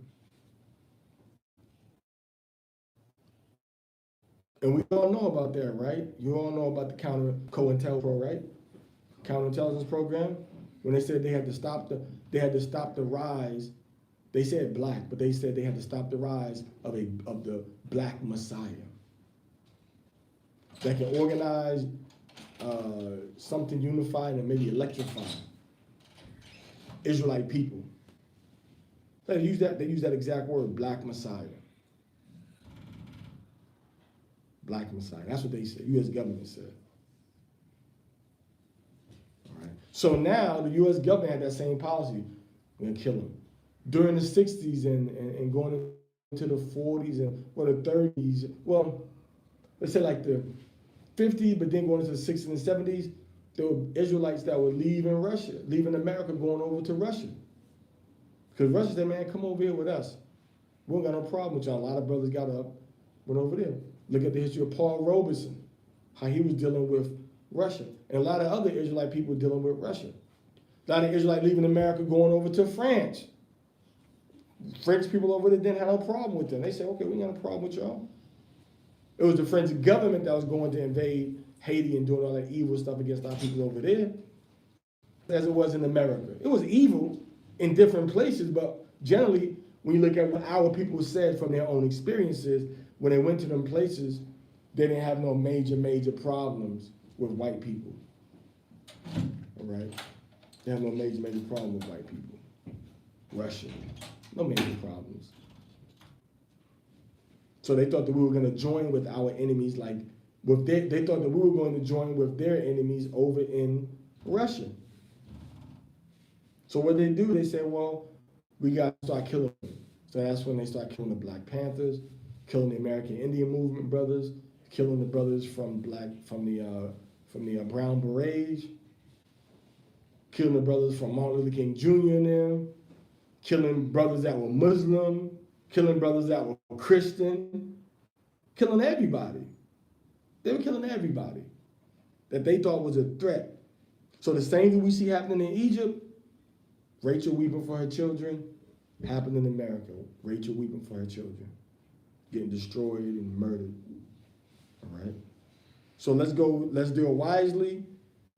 S1: And we all know about that, right? You all know about the counter COINTELPRO, right? counterintelligence program, when they said they had to stop the rise. They said black, but they said they had to stop the rise of the black messiah that can organize something unified and maybe electrify Israelite people. They use that exact word, black messiah. Black messiah. That's what they said. U.S. government said. All right. So now the U.S. government had that same policy. We're gonna kill them. During the 60s and going into the 40s and the 30s, well, let's say like the 50s, but then going into the 60s and 70s, there were Israelites that were leaving Russia, leaving America, going over to Russia. Because Russia said, man, come over here with us. We don't got no problem with y'all. A lot of brothers got up, went over there. Look at the history of Paul Robeson, how he was dealing with Russia. And a lot of other Israelite people dealing with Russia. A lot of Israelites leaving America, going over to France. French people over there didn't have no problem with them. They said, okay, we ain't got no problem with y'all. It was the French government that was going to invade Haiti and doing all that evil stuff against our people over there, as it was in America. It was evil in different places, but generally, when you look at what our people said from their own experiences, when they went to them places, they didn't have no major problems with white people. All right? They have no major problem with white people. Russia. No major problems. So they thought that we were going to join with our enemies, they thought that we were going to join with their enemies over in Russia. So what they do, they say, well, we got to start killing them. So that's when they start killing the Black Panthers, killing the American Indian Movement brothers, killing the brothers from the Brown Berets, killing the brothers from Martin Luther King Jr. and them, killing brothers that were Muslim, killing brothers that were Christian, killing everybody. They were killing everybody that they thought was a threat. So the same thing we see happening in Egypt, Rachel weeping for her children, happened in America. Rachel weeping for her children, getting destroyed and murdered. All right? So let's do it wisely,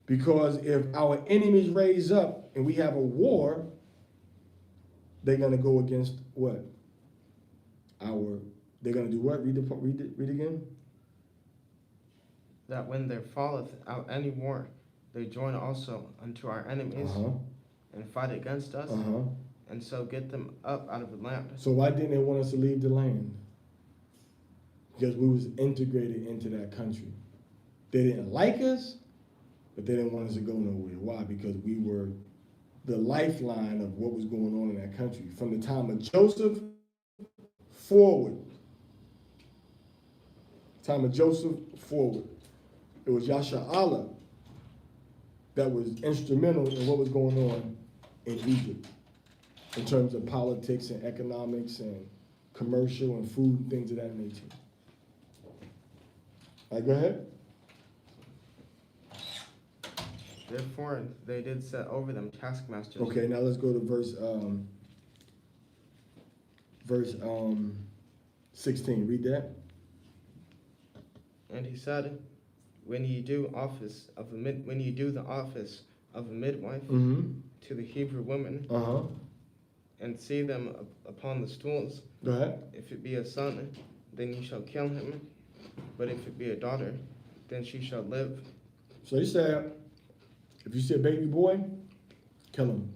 S1: because if our enemies raise up and we have a war, they're gonna go against what? They're gonna do what? Read again.
S2: That when there falleth out any war, they join also unto our enemies and fight against us, and so get them up out of the land.
S1: So why didn't they want us to leave the land? Because we was integrated into that country. They didn't like us, but they didn't want us to go nowhere. Why? Because we were the lifeline of what was going on in that country. From the time of Joseph forward. It was Yasha Allah that was instrumental in what was going on in Egypt in terms of politics and economics and commercial and food and things of that nature. All right, go ahead.
S2: Therefore, they did set over them taskmasters.
S1: Okay, now let's go to verse 16. Read that.
S2: And he said, when ye do the office of a midwife to the Hebrew women, and see them upon the stools,
S1: go ahead.
S2: If it be a son, then ye shall kill him. But if it be a daughter, then she shall live.
S1: So he said, if you see a baby boy, kill him.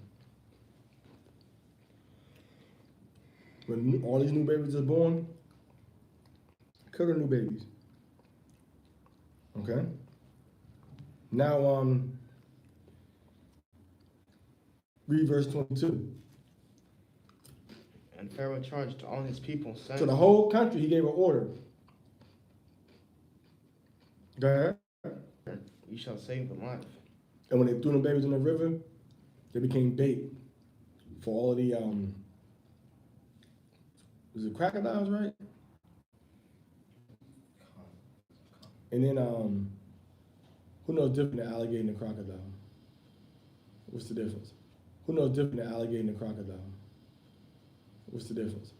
S1: When all these new babies are born, kill the new babies. Okay? Now, read verse 22.
S2: And Pharaoh charged all his people, saying,
S1: to the whole country, he gave an order. Go ahead.
S2: You shall save them life.
S1: And when they threw the babies in the river, they became bait for all the, was it crocodiles, right? And then, who knows different than alligator and crocodile? What's the difference? Who knows different than alligator and crocodile? What's the difference?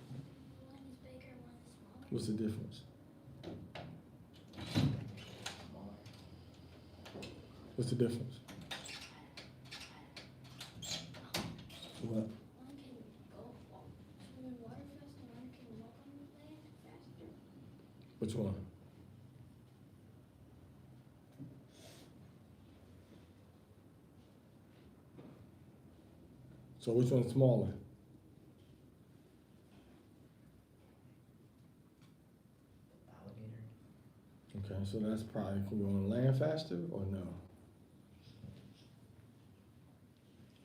S3: One is bigger, one is smaller.
S1: What's the difference? What's the difference? What?
S3: One can go swim in water faster, one can walk on the land faster.
S1: Which one? So which one's smaller?
S4: Alligator.
S1: Okay, so that's probably can go on land faster or no?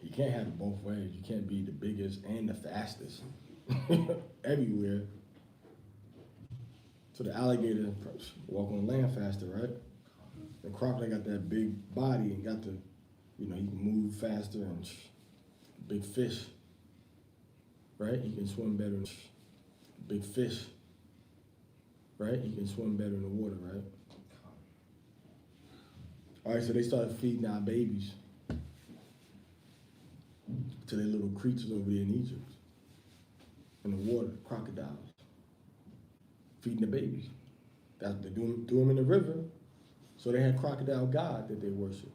S1: You can't have it both ways. You can't be the biggest and the fastest everywhere. So the alligator walk on land faster, right? The crocodile got that big body and got the, you know, he can move faster and big fish, right? He can swim better than big fish, right? He can swim better in the water, right? All right, so they started feeding our babies to their little creatures over there in Egypt, in the water, crocodiles, feeding the babies. That's they threw them in the river, so they had crocodile god that they worship.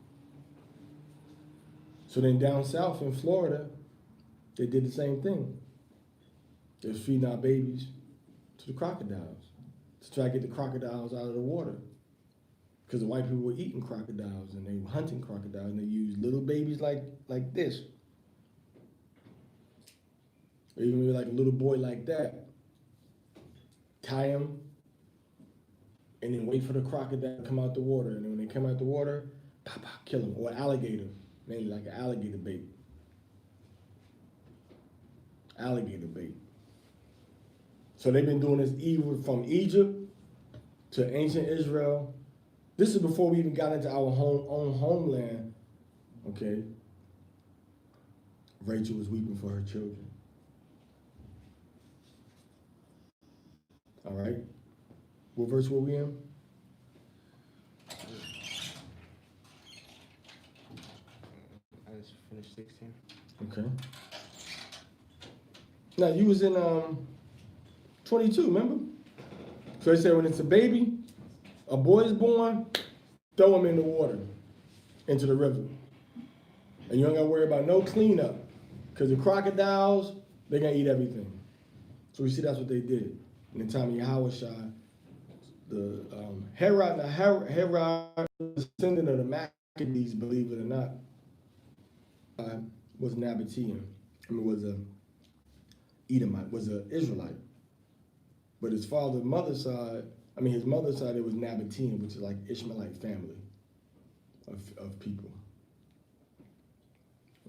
S1: So then down south in Florida, they did the same thing. They was feeding our babies to the crocodiles to try to get the crocodiles out of the water. Because the white people were eating crocodiles and they were hunting crocodiles and they used little babies like this. Or even maybe like a little boy like that. Tie him and then wait for the crocodile to come out the water. And then when they come out the water, pop, pop, kill him. Or alligator, mainly like an alligator bait. Alligator bait. So they've been doing this evil from Egypt to ancient Israel. This is before we even got into our own homeland, okay? Rachel was weeping for her children. All right? What verse were we in?
S2: I just finished 16.
S1: Okay. Now, you was in 22, remember? So they said when it's a baby, a boy is born, throw him in the water, into the river. And you don't gotta worry about no cleanup, because the crocodiles, they're gonna eat everything. So we see that's what they did. In the time of Yahushua, the Herod, the descendant of the Maccabees, believe it or not, was Nabatean. I mean, was a Edomite, was an Israelite. But his mother's side, it was Nabatean, which is like Ishmaelite family of people.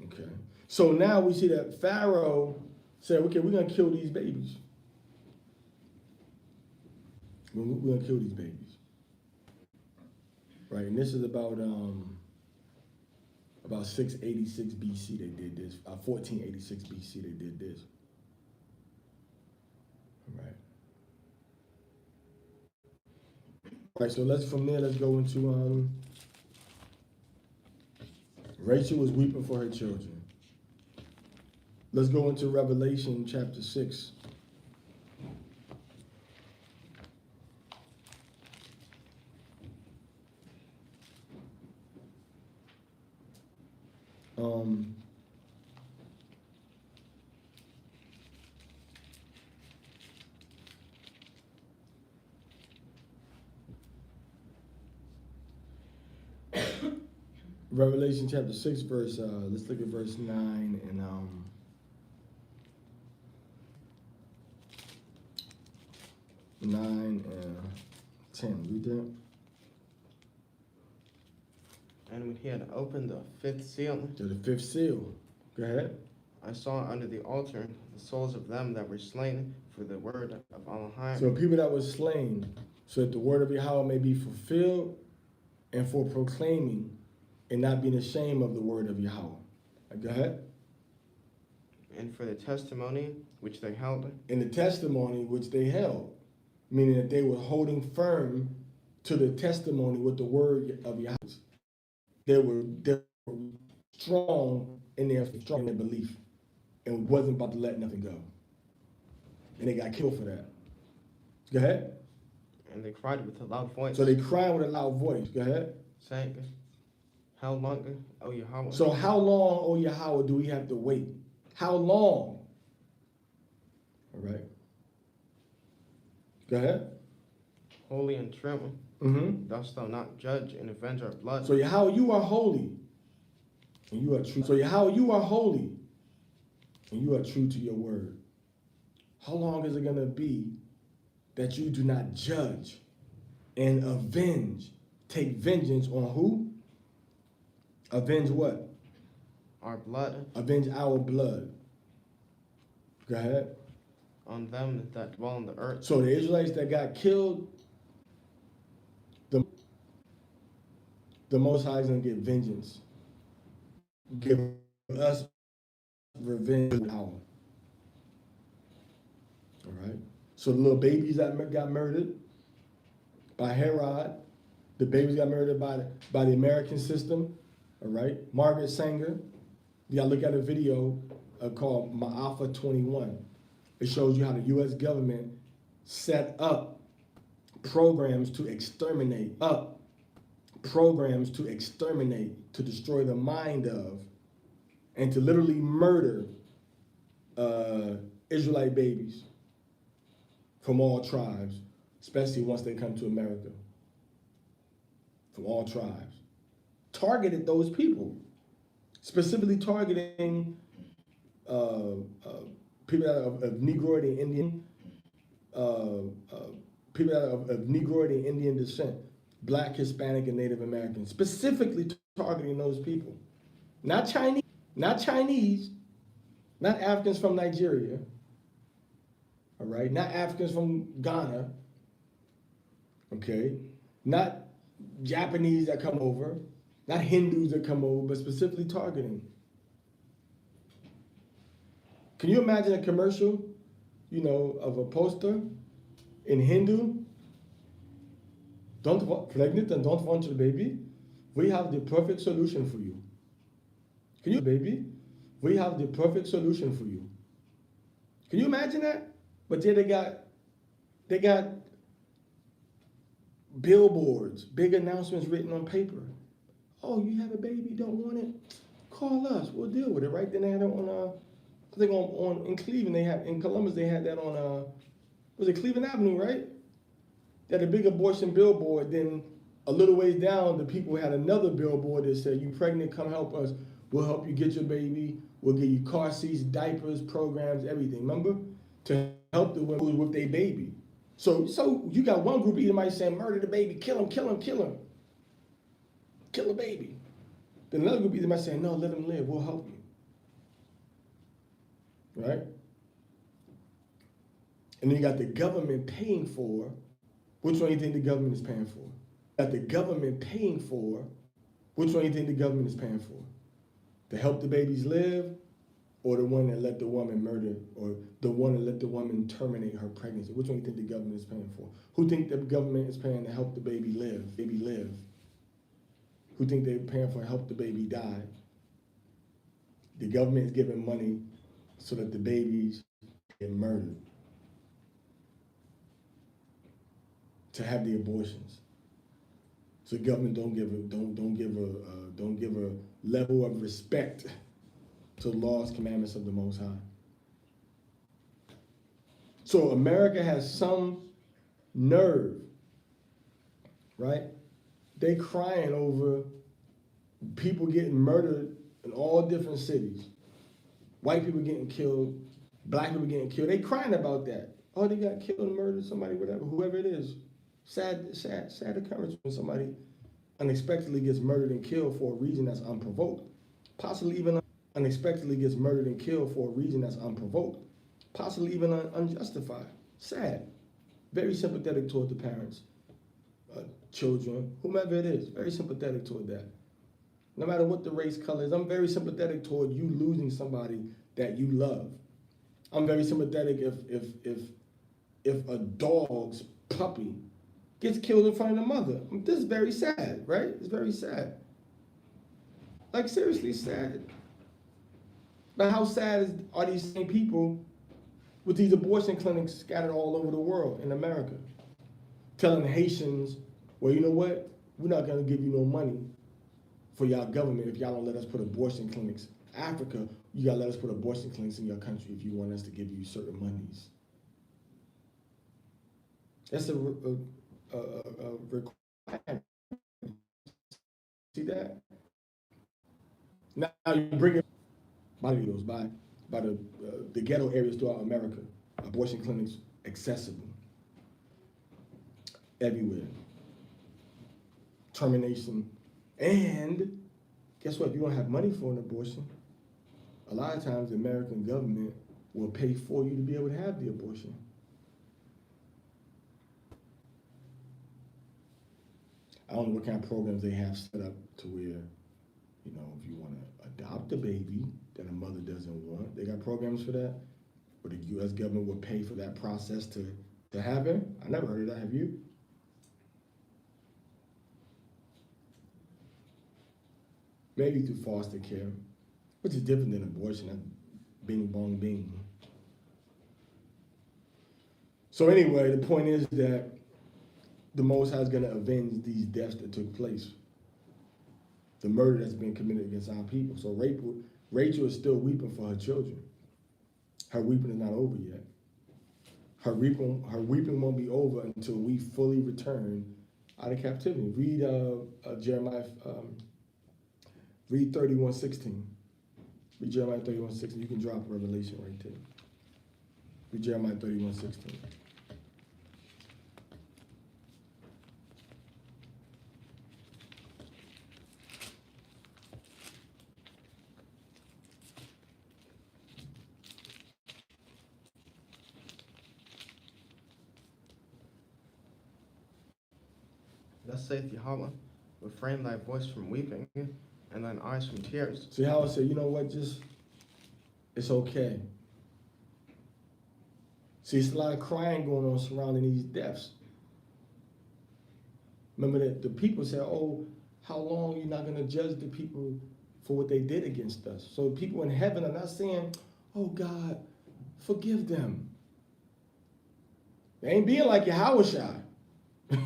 S1: Okay. So now we see that Pharaoh said, okay, we're gonna kill these babies. We're gonna kill these babies. Right, and this is about 686 BC they did this. 1486 BC they did this. Right. All right, so let's go into Rachel was weeping for her children. Let's go into Revelation chapter 6. Revelation chapter 6, verse, let's look at verse 9 and 9 and 10. Read that.
S2: And when he had opened the fifth seal,
S1: To the fifth seal. Go ahead.
S2: I saw under the altar the souls of them that were slain for the word of Elohim.
S1: So people that were slain, so that the word of Yahweh may be fulfilled, and for proclaiming and not being ashamed of the word of Yahweh. Go ahead.
S2: And for the testimony which they held.
S1: In the testimony which they held, meaning that they were holding firm to the testimony with the word of Yahweh. They were strong in their belief and wasn't about to let nothing go. And they got killed for that. Go ahead.
S2: And they cried with a loud voice.
S1: So they cried with a loud voice. Go ahead.
S2: Saying, How long, O Yahweh?
S1: So how long, O Yahweh, do we have to wait? How long? All right. Go ahead.
S2: Holy and true,
S1: Mm-hmm.
S2: dost thou not judge and avenge our blood?
S1: So Yahweh, you are holy, and you are true. So Yahweh, you are holy, and you are true to your word. How long is it going to be that you do not judge and avenge, take vengeance on who? Avenge what?
S2: Our blood
S1: Avenge our blood. Go ahead.
S2: on them that dwell on the earth.
S1: So the Israelites that got killed, the Most High is going to get vengeance. Give us revenge hour. All right. So the little babies that got murdered by Herod, the babies got murdered by the American system. All right. Margaret Sanger. You got to look at a video called Ma'afa 21. It shows you how the U.S. government set up programs to exterminate, to destroy the mind of, and to literally murder Israelite babies from all tribes, especially once they come to America, from all tribes. Targeted those people, specifically targeting people that are of Negroid and Indian, people that are of Negroid and Indian descent, Black, Hispanic, and Native Americans, specifically targeting those people. Not Chinese, not Africans from Nigeria, all right? Not Africans from Ghana, okay? Not Japanese that come over, not Hindus that come over, but specifically targeting. Can you imagine a commercial, of a poster in Hindu? Pregnant and don't want your baby? We have the perfect solution for you. Can you, baby? We have the perfect solution for you. Can you imagine that? But yeah, they got billboards, big announcements written on paper. Oh, you have a baby, don't want it? Call us, we'll deal with it. Right then they had it on I think in Cleveland in Columbus they had that on was it Cleveland Avenue, right? They had a big abortion billboard. Then a little ways down, the people had another billboard that said, "You pregnant? Come help us. We'll help you get your baby. We'll give you car seats, diapers, programs, everything." Remember, to help the women with their baby. So you got one group of Edomites saying, "Murder the baby, kill him, kill the baby." Then another group of Edomites saying, "No, let him live. We'll help you." Right? And then you got the government paying for, which one do you think the government is paying for? Got the government paying for, which one do you think the government is paying for? To help the babies live, or the one that let the woman murder, or the one that let the woman terminate her pregnancy? Which one do you think the government is paying for? Who think the government is paying to help the baby live? Who think they're paying for help the baby die? The government is giving money so that the babies get murdered, to have the abortions. So the government don't give a level of respect to the laws, commandments of the Most High. So America has some nerve, right? They crying over people getting murdered in all different cities. White people getting killed, black people getting killed. They crying about that. Oh, they got killed and murdered, somebody, whatever, whoever it is. Sad occurrence when somebody unexpectedly gets murdered and killed for a reason that's unprovoked. Possibly even unexpectedly gets murdered and killed for a reason that's unprovoked. Possibly even unjustified. Sad. Very sympathetic toward the parents, children, whomever it is. Very sympathetic toward that. No matter what the race, color is, I'm very sympathetic toward you losing somebody that you love. I'm very sympathetic if a dog's puppy gets killed in front of the mother. This is very sad, right? It's very sad. Like, seriously sad. But how sad are these same people with these abortion clinics scattered all over the world in America, telling Haitians, well, you know what? We're not going to give you no money for y'all government if y'all don't let us put abortion clinics. Africa, you gotta let us put abortion clinics in your country if you want us to give you certain monies. That's a requirement. See that? Now you bring it by the ghetto areas throughout America. Abortion clinics accessible everywhere. Termination. And guess what? If you don't have money for an abortion, a lot of times the American government will pay for you to be able to have the abortion. I don't know what kind of programs they have set up to where, you know, if you want to adopt a baby that a mother doesn't want, they got programs for that. Where the U.S. government will pay for that process to happen. I never heard of that. Have you? Maybe through foster care, which is different than abortion. That's bing bong bing. So anyway, the point is that the Most High is going to avenge these deaths that took place, the murder that's been committed against our people. So Rachel is still weeping for her children. Her weeping is not over yet. Her weeping won't be over until we fully return out of captivity. Read Jeremiah. Read 31:16. Read Jeremiah 31:16. You can drop Revelation right there. Read Jeremiah 31:16.
S2: Thus saith Yahweh, refrain thy voice from weeping, and thine eyes from tears.
S1: See how I said, you know what, it's okay. See, it's a lot of crying going on surrounding these deaths. Remember that the people said, oh, how long are you not going to judge the people for what they did against us? So people in heaven are not saying, oh God, forgive them. They ain't being like Yahushua.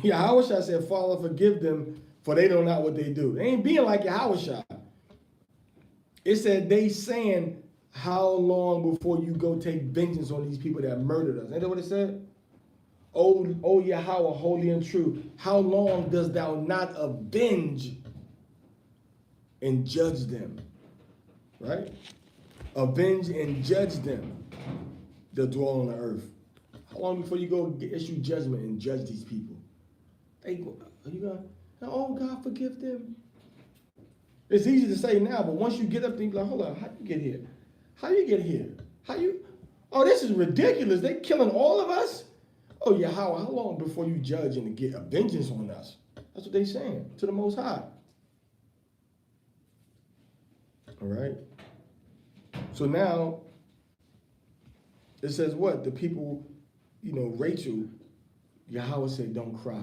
S1: Yahushua said, Father, forgive them, for they know not what they do. They ain't being like Yahushua. It said they saying, how long before you go take vengeance on these people that murdered us? Ain't that what it said? O Yahweh, holy and true, how long does thou not avenge and judge them? Right? Avenge and judge them that dwell on the earth. How long before you go issue judgment and judge these people? Are you going, oh God, forgive them? It's easy to say now, but once you get up there, you be like, hold on, how you get here? How you get here? Oh, this is ridiculous. They killing all of us? Oh, yeah, how long before you judge and get a vengeance on us? That's what they saying to the Most High. All right. So now, it says what? The people, Rachel, Yahweh said, don't cry.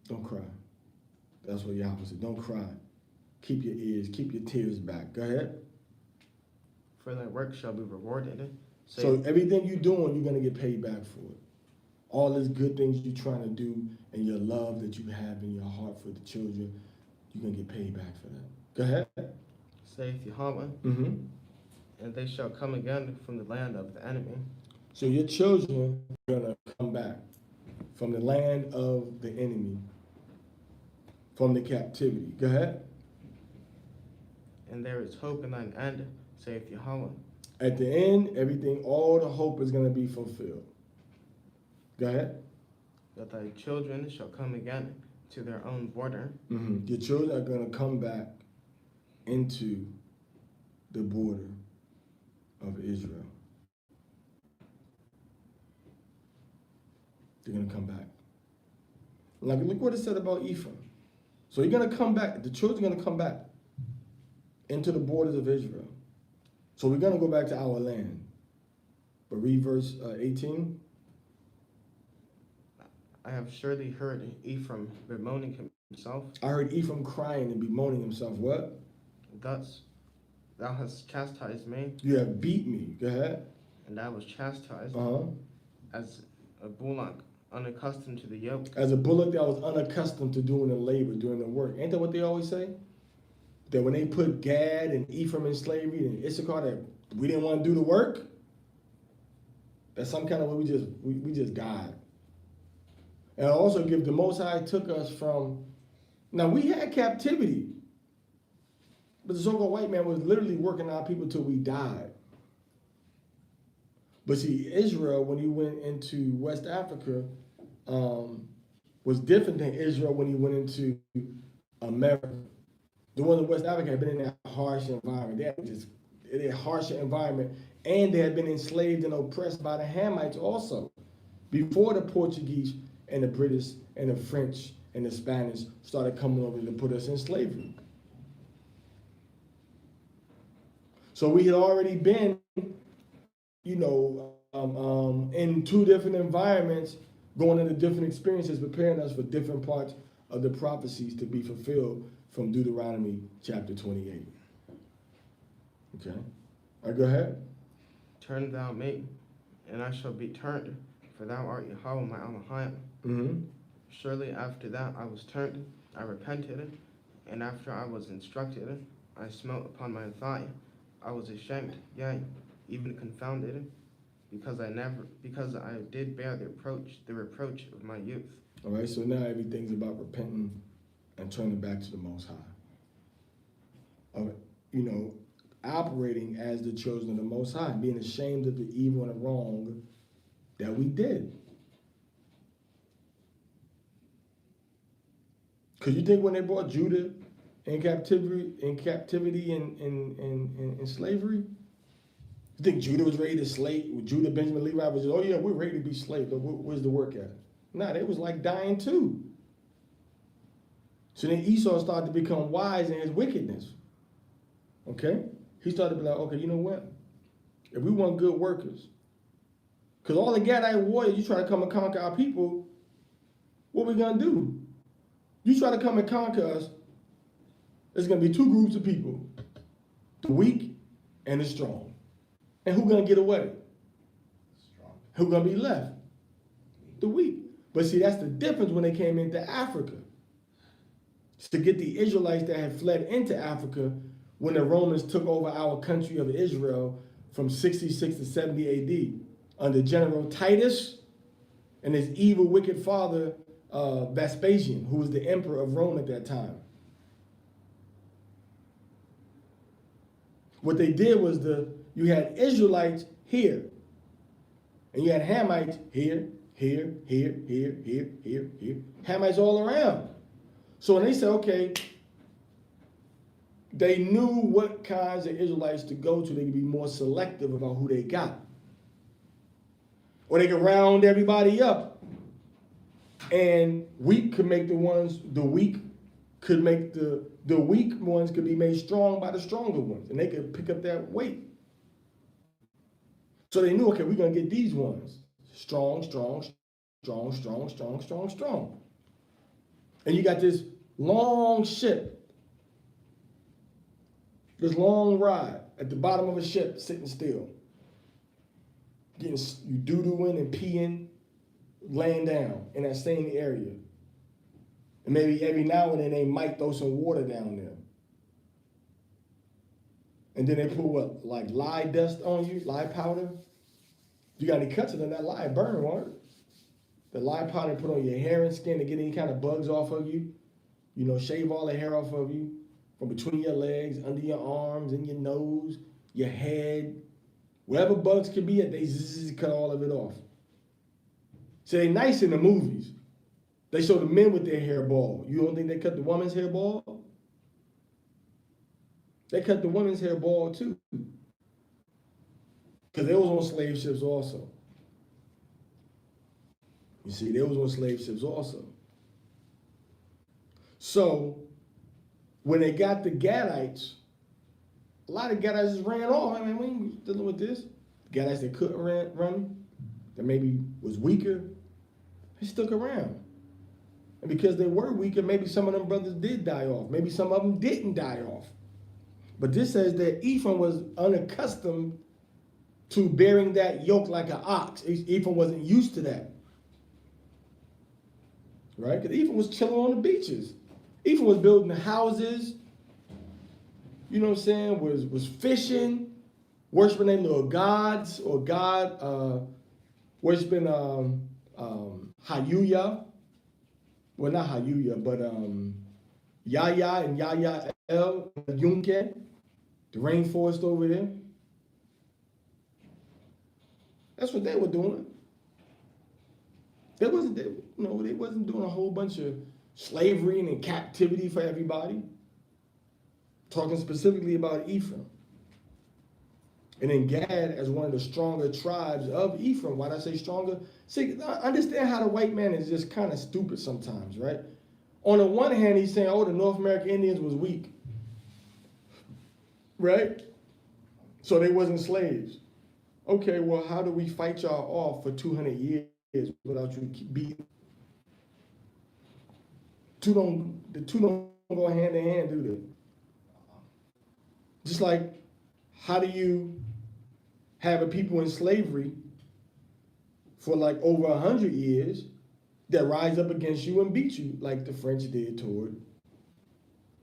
S1: Don't cry. That's what Yahweh said. Don't cry. Keep your ears, keep your tears back. Go ahead.
S2: For thy work shall be rewarded.
S1: So everything you're doing, you're going to get paid back for it. All these good things you're trying to do and your love that you have in your heart for the children, you're going to get paid back for that. Go ahead.
S2: Saith Yahweh, and they shall come again from the land of the enemy.
S1: So your children are going to come back from the land of the enemy, from the captivity. Go ahead.
S2: And there is hope in thine end, saith Yahweh.
S1: At the end, everything, all the hope is going to be fulfilled. Go ahead.
S2: That thy children shall come again to their own border.
S1: Your children are going to come back into the border of Israel. They're going to come back. Like, look what it said about Ephraim. So you're going to come back. The children are going to come back into the borders of Israel. So we're going to go back to our land. But read verse 18.
S2: I have surely heard Ephraim bemoaning himself.
S1: I heard Ephraim crying and bemoaning himself. What?
S2: Thus, thou hast chastised me.
S1: You have beat me. Go ahead.
S2: And I was chastised as a bullock unaccustomed to the yoke.
S1: As a bullock that was unaccustomed to doing the labor, doing the work. Ain't that what they always say? That when they put Gad and Ephraim in slavery and Issachar, that we didn't want to do the work. That's some kind of way we just died. And I also give the Most High took us from. Now we had captivity, but the so-called white man was literally working our people till we died. But see, Israel, when he went into West Africa, was different than Israel when he went into America. The ones in West Africa had been in that harsh environment. They had a harsher environment, and they had been enslaved and oppressed by the Hamites also, before the Portuguese and the British and the French and the Spanish started coming over to put us in slavery. So we had already been, in two different environments, going into different experiences, preparing us for different parts of the prophecies to be fulfilled from Deuteronomy chapter 28. Okay? All right, go ahead.
S2: Turn thou me, and I shall be turned, for thou art Yahweh my Elohim.
S1: Mm-hmm.
S2: Surely after that I was turned, I repented, and after I was instructed, I smote upon my thigh. I was ashamed, yea, even confounded, because I did bear the reproach of my youth.
S1: All right, so now everything's about repenting and turning back to the Most High. Operating as the chosen of the Most High, being ashamed of the evil and the wrong that we did. Because you think when they brought Judah in captivity and slavery, you think Judah was ready to slave? Judah, Benjamin, Levi was just, oh yeah, we're ready to be slaves, but where's the work at? Nah, they was like dying too. So then Esau started to become wise in his wickedness. Okay? He started to be like, okay, you know what? If we want good workers, because all the Gadite warriors, you try to come and conquer our people, what we gonna do? You try to come and conquer us, there's gonna be two groups of people, the weak and the strong. And who gonna get away? Strong. Who gonna be left? The weak. But see, that's the difference when they came into Africa. To get the Israelites that had fled into Africa when the Romans took over our country of Israel from 66 to 70 AD under General Titus and his evil, wicked father, Vespasian, who was the emperor of Rome at that time. What they did was you had Israelites here, and you had Hamites here, here, here, here, here, here, here. Hamites all around. So when they said, okay, they knew what kinds of Israelites to go to. They could be more selective about who they got. Or they could round everybody up. And weak could make the weak ones could be made strong by the stronger ones. And they could pick up that weight. So they knew, okay, we're going to get these ones. Strong, strong, strong, strong, strong, strong, strong. And you got this long ship. This long ride at the bottom of a ship, sitting still. You doo-dooing and peeing, laying down in that same area. And maybe every now and then they might throw some water down there. And then they put what, like lye dust on you, lye powder? You got any cuts in that lye burn, won't it? The lye powder put on your hair and skin to get any kind of bugs off of you. Shave all the hair off of you. From between your legs, under your arms, in your nose, your head. Wherever bugs could be at, they cut all of it off. So they nice in the movies. They show the men with their hair bald. You don't think they cut the woman's hair bald? They cut the women's hair bald too. Because they was on slave ships also. You see, they was on slave ships also. So, when they got the Gadites, a lot of Gadites just ran off. I mean, we ain't dealing with this. Gadites that couldn't run, that maybe was weaker, they stuck around. And because they were weaker, maybe some of them brothers did die off. Maybe some of them didn't die off. But this says that Ephraim was unaccustomed to bearing that yoke like an ox. Ephraim wasn't used to that. right? Because Ephraim was chilling on the beaches. Ephraim was building the houses, you know what I'm saying, was fishing, worshiping their little gods or God, worshiping Hayuya. Well, not Hayuya, but Yaya and Yaya El Yunke, the rainforest over there. That's what they were doing. They wasn't doing a whole bunch of slavery and captivity for everybody. Talking specifically about Ephraim. And then Gad as one of the stronger tribes of Ephraim. Why did I say stronger? See, understand how the white man is just kind of stupid sometimes, right? On the one hand, he's saying, oh, the North American Indians was weak. Right? So they wasn't slaves. Okay, well, how do we fight y'all off for 200 years without you beating? The two don't go hand in hand, do they? Just like, how do you have a people in slavery for like over 100 years that rise up against you and beat you like the French did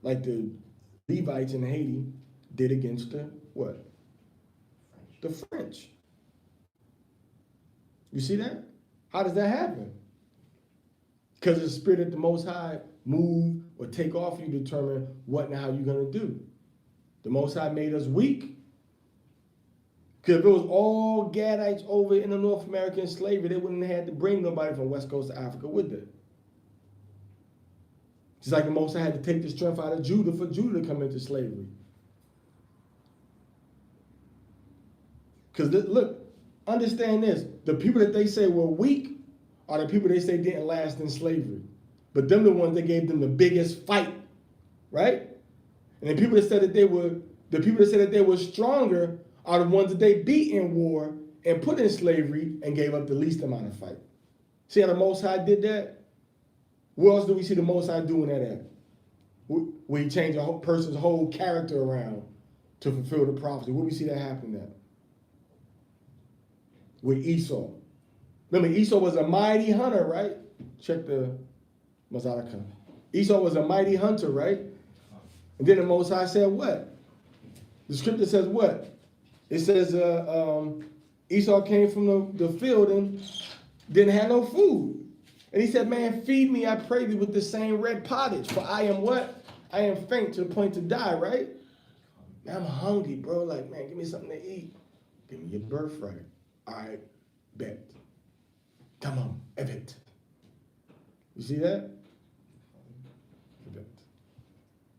S1: like the Levites in Haiti did against the what? The French. You see that? How does that happen? Because the spirit of the Most High move or take off you determine what and how you're going to do. The Most High made us weak. Because if it was all Gadites over in the North American slavery, they wouldn't have had to bring nobody from West Coast of Africa, would they? Just like the Most High had to take the strength out of Judah for Judah to come into slavery. Because look, understand this. The people that they say were weak are the people they say didn't last in slavery. But them the ones that gave them the biggest fight, right? And the people that said that they were stronger are the ones that they beat in war and put in slavery and gave up the least amount of fight. See how the Most High did that? Where else do we see the Most High doing that at? Where he changed a person's whole character around to fulfill the prophecy. Where we see that happening at? With Esau. Remember, Esau was a mighty hunter, right? Check the Mazataka. Esau was a mighty hunter, right? And then the Most High said what? The scripture says what? It says Esau came from the field and didn't have no food. And he said, man, feed me, I pray thee, with the same red pottage. For I am what? I am faint to the point to die, right? Man, I'm hungry, bro. Like, man, give me something to eat. Give me your birthright. I bet. Come on, evet. You see that? Evet.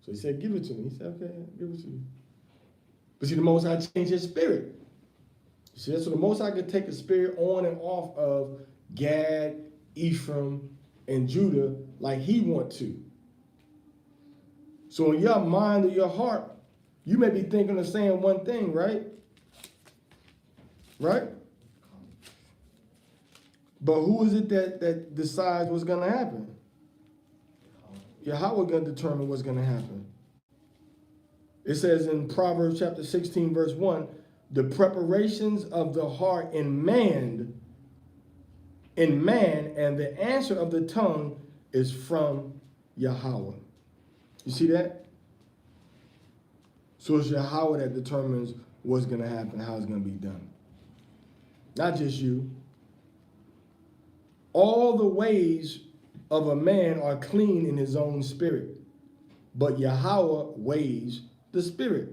S1: So he said, give it to me. He said, okay, give it to you. But see, the Most High changed his spirit. See, that's so the Most High could take the spirit on and off of Gad, Ephraim, and Judah like he want to. So in your mind or your heart, you may be thinking of saying one thing, right? Right? But who is it that decides what's going to happen? Yahweh going to determine what's going to happen. It says in Proverbs chapter 16, verse 1, the preparations of the heart in man, and the answer of the tongue is from Yahweh. You see that? So it's Yahweh that determines what's going to happen, how it's going to be done. Not just you. All the ways of a man are clean in his own spirit, but Yahweh weighs the spirit.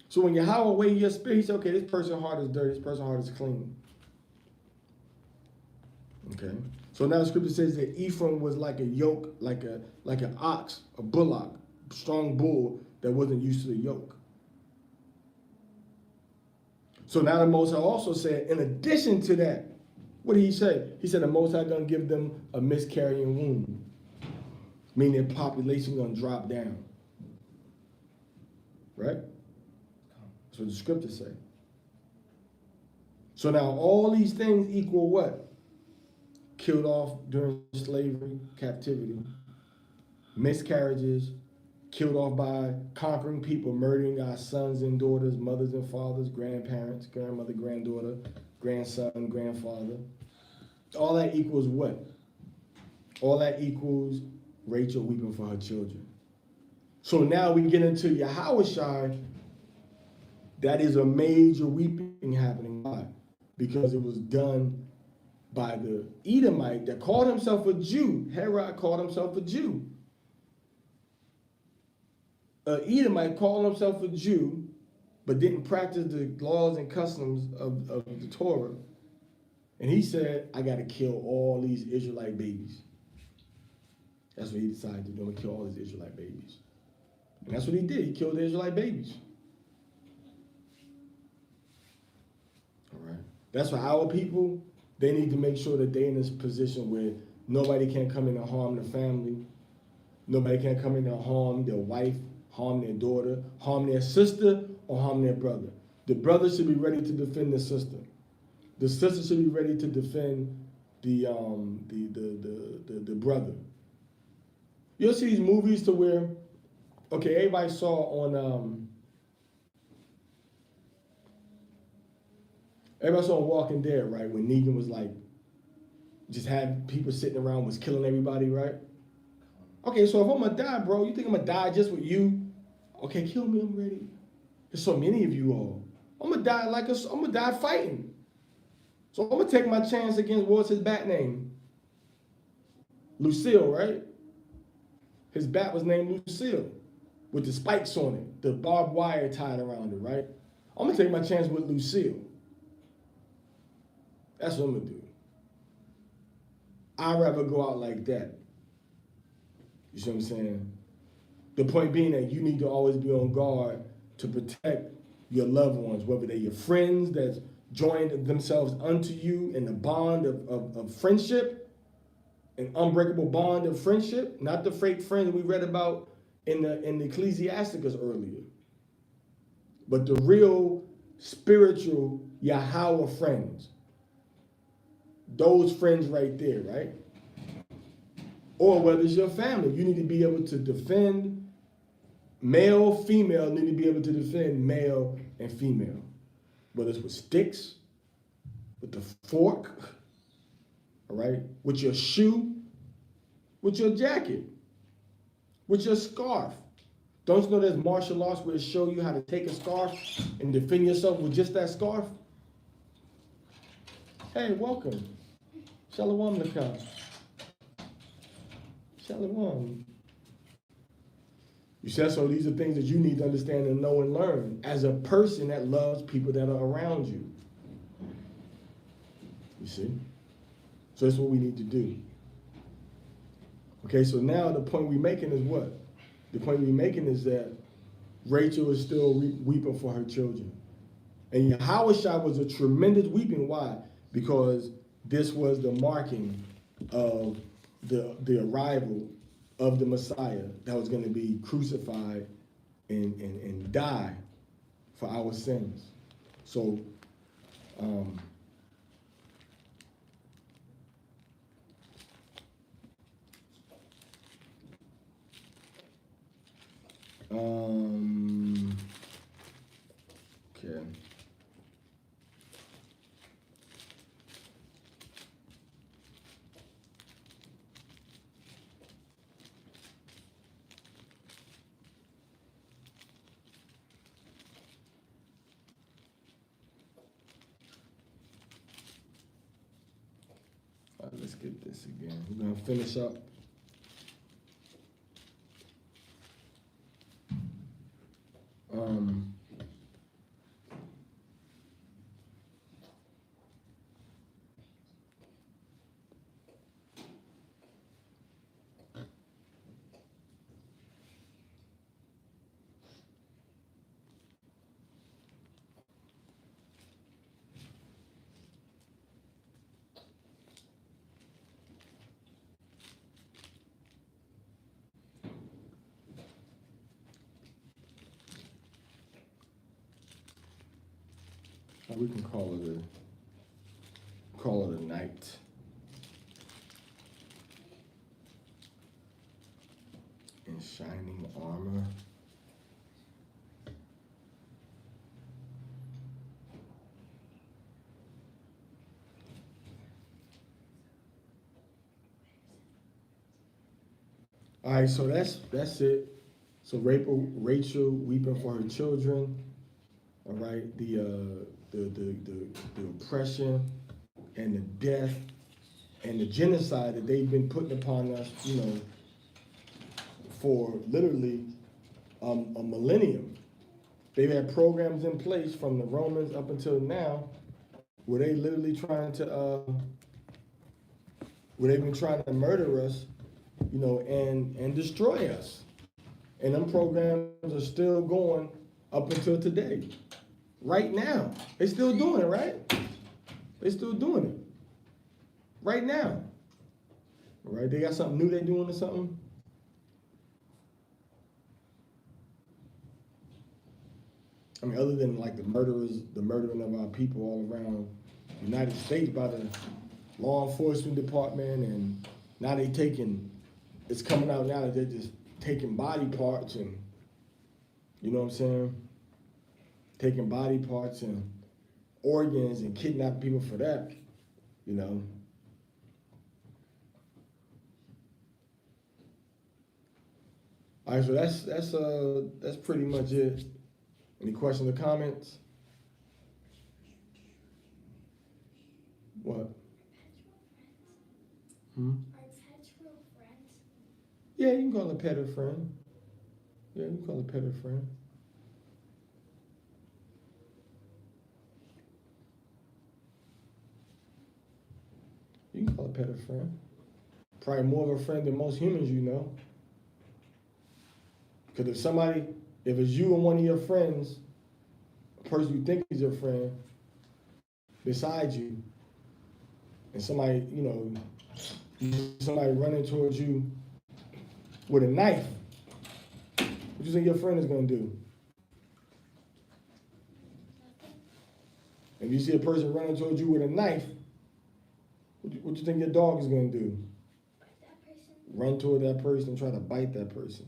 S1: So when Yahweh weighs your spirit, he said, okay, this person's heart is dirty, this person's heart is clean. Okay. So now the scripture says that Ephraim was like a yoke, like an ox, a bullock, strong bull that wasn't used to the yoke. So now the Most High also said, in addition to that, what did he say? He said the Most High gonna give them a miscarrying womb, meaning their population gonna drop down. Right? That's what the scriptures say. So now all these things equal what? Killed off during slavery, captivity, miscarriages, killed off by conquering people, murdering our sons and daughters, mothers and fathers, grandparents, grandmother, granddaughter, grandson, grandfather. All that equals what? All that equals Rachel weeping for her children. So now we get into Yahushua. That is a major weeping happening. Why? Because it was done by the Edomite that called himself a Jew. Herod called himself a Jew. An Edomite called himself a Jew, but didn't practice the laws and customs of the Torah. And he said, I got to kill all these Israelite babies. That's what he decided to do. I'm going to kill all these Israelite babies. And that's what he did. He killed the Israelite babies. All right. That's why our people, they need to make sure that they're in this position where nobody can come in and harm the family. Nobody can come in and harm their wife, harm their daughter, harm their sister, or harm their brother. The brother should be ready to defend the sister. The sister should be ready to defend the brother. You'll see these movies to where, okay, everybody saw on Walking Dead, right? When Negan was like, just had people sitting around, was killing everybody, right? Okay, so if I'm gonna die, bro, you think I'm gonna die just with you? Okay, kill me, I'm ready. There's so many of you all. I'm gonna die fighting. So I'm gonna take my chance against, what's his bat name? Lucille, right? His bat was named Lucille, with the spikes on it, the barbed wire tied around it, right? I'm gonna take my chance with Lucille. That's what I'm gonna do. I'd rather go out like that. You see what I'm saying? The point being that you need to always be on guard to protect your loved ones, whether they're your friends that's joined themselves unto you in the bond of friendship, an unbreakable bond of friendship, not the fake friends we read about in the Ecclesiasticus earlier, but the real spiritual Yahweh friends. Those friends right there, right? Or whether it's your family, you need to be able to defend male, female, need to be able to defend male and female. Whether it's with sticks, with the fork, all right, with your shoe, with your jacket, with your scarf. Don't you know there's martial arts where it show you how to take a scarf and defend yourself with just that scarf? Hey, welcome. Shalom Lakam. Shalom. You said so. These are things that you need to understand and know and learn as a person that loves people that are around you. You see? So that's what we need to do. Okay, so now the point we're making is what? The point we're making is that Rachel is still weeping for her children. And Yahushua was a tremendous weeping. Why? Because this was the marking of the arrival of the Messiah that was going to be crucified and die for our sins. So, okay. All right, let's get this again. We're going to finish up. We can call it a night. In shining armor. All right, so that's it. So Rachel weeping for her children. All right, the oppression and the death and the genocide that they've been putting upon us, for literally a millennium. They've had programs in place from the Romans up until now, where they literally where they've been trying to murder us, and destroy us. And them programs are still going up until today. Right now. They still doing it, right? They still doing it. Right now. All right, they got something new they doing or something? I mean, other than like the murdering of our people all around the United States by the law enforcement department, and now it's coming out now that they're just taking body parts and, you know what I'm saying? Taking body parts and organs and kidnapping people for that, All right, so that's pretty much it. Any questions or comments? What? Hmm?
S3: Are pets real friends?
S1: Yeah, you can call a pet a friend. Yeah, you can call a pet a friend. You can call a pet a friend. Probably more of a friend than most humans you know. Because if it's you and one of your friends, a person you think is your friend, beside you, and somebody running towards you with a knife, what you think your friend is going to do? If you see a person running towards you with a knife, what you think your dog is going to do?
S3: Bite that person?
S1: Run toward that person and try to bite that person.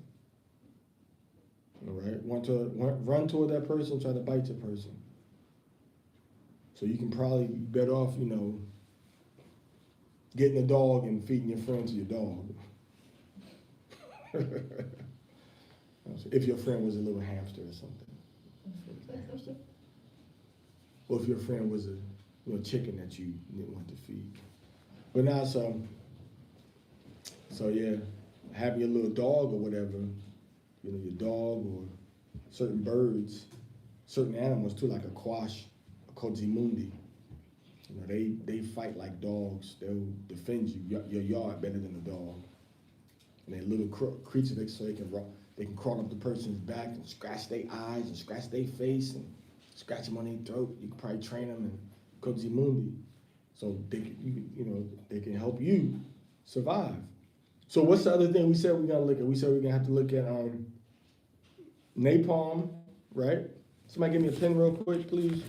S1: All right? Run toward that person, try to bite the person. So you can probably be better off, getting a dog and feeding your friend to your dog. If your friend was a little hamster or something. Or if your friend was a chicken that you didn't want to feed. But now, so yeah, having your little dog or whatever, your dog or certain birds, certain animals too, like a quash, a cozimundi. They fight like dogs. They'll defend your yard better than a dog. And they're little creatures, so they can crawl up the person's back and scratch their eyes and scratch their face and scratch them on their throat. You can probably train them in cozimundi, so they can help you survive. So what's the other thing we said we're gonna look at? We said we're gonna have to look at napalm, right? Somebody give me a pen real quick, please.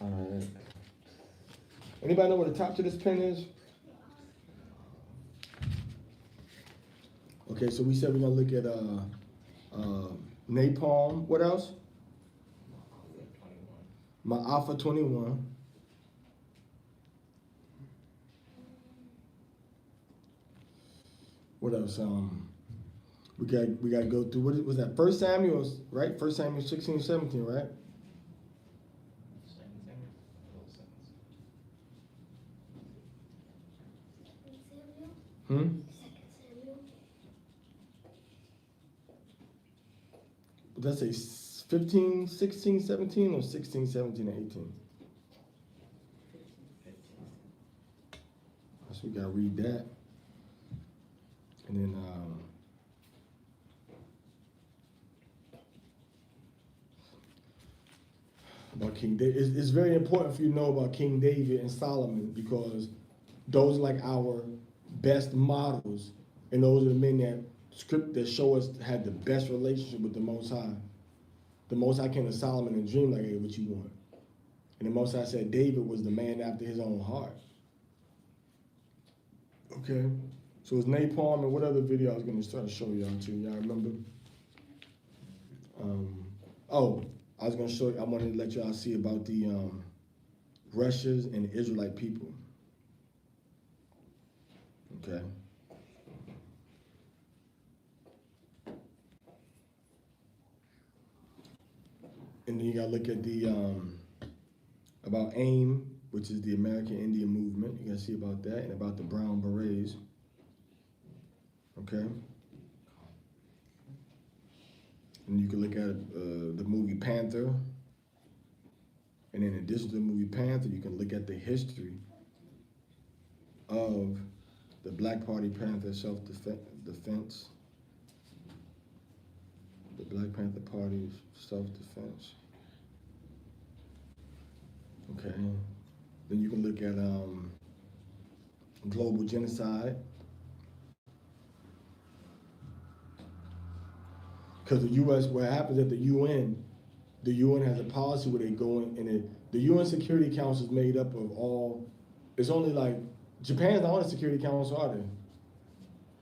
S1: All right. Anybody know where the top to this pen is? Okay, so we said we're gonna look at napalm. What else? My Alpha 21. What else? We got to go through. What was that? 1 Samuel, right? 1 Samuel 16, 17, right? Hmm? Did I say 15, 16, 17, or 16, 17, and 18? So we got to read that. And then, about King David. It's very important for you to know about King David and Solomon, because those are like our best models, and those are the men that show us had the best relationship with the Most High. The Most High came to Solomon and dreamed like, hey, what you want? And the Most High said David was the man after his own heart. Okay, so it's napalm, and what other video I was going to try to show y'all too? Y'all remember? I was going to show you, I wanted to let y'all see about the Russia's and the Israelite people. Okay. And then you gotta look at the about AIM, which is the American Indian Movement. You gotta see about that and about the Brown Berets. Okay. And you can look at the movie Panther. And in addition to the movie Panther, you can look at the history of the Black Party Panther self-defense. The Black Panther Party's self-defense. Okay. Then you can look at global genocide. Because the U.S., what happens at the UN has a policy where they go in, and the UN Security Council is made up of all, it's only like, Japan's not on the Security Council, are they?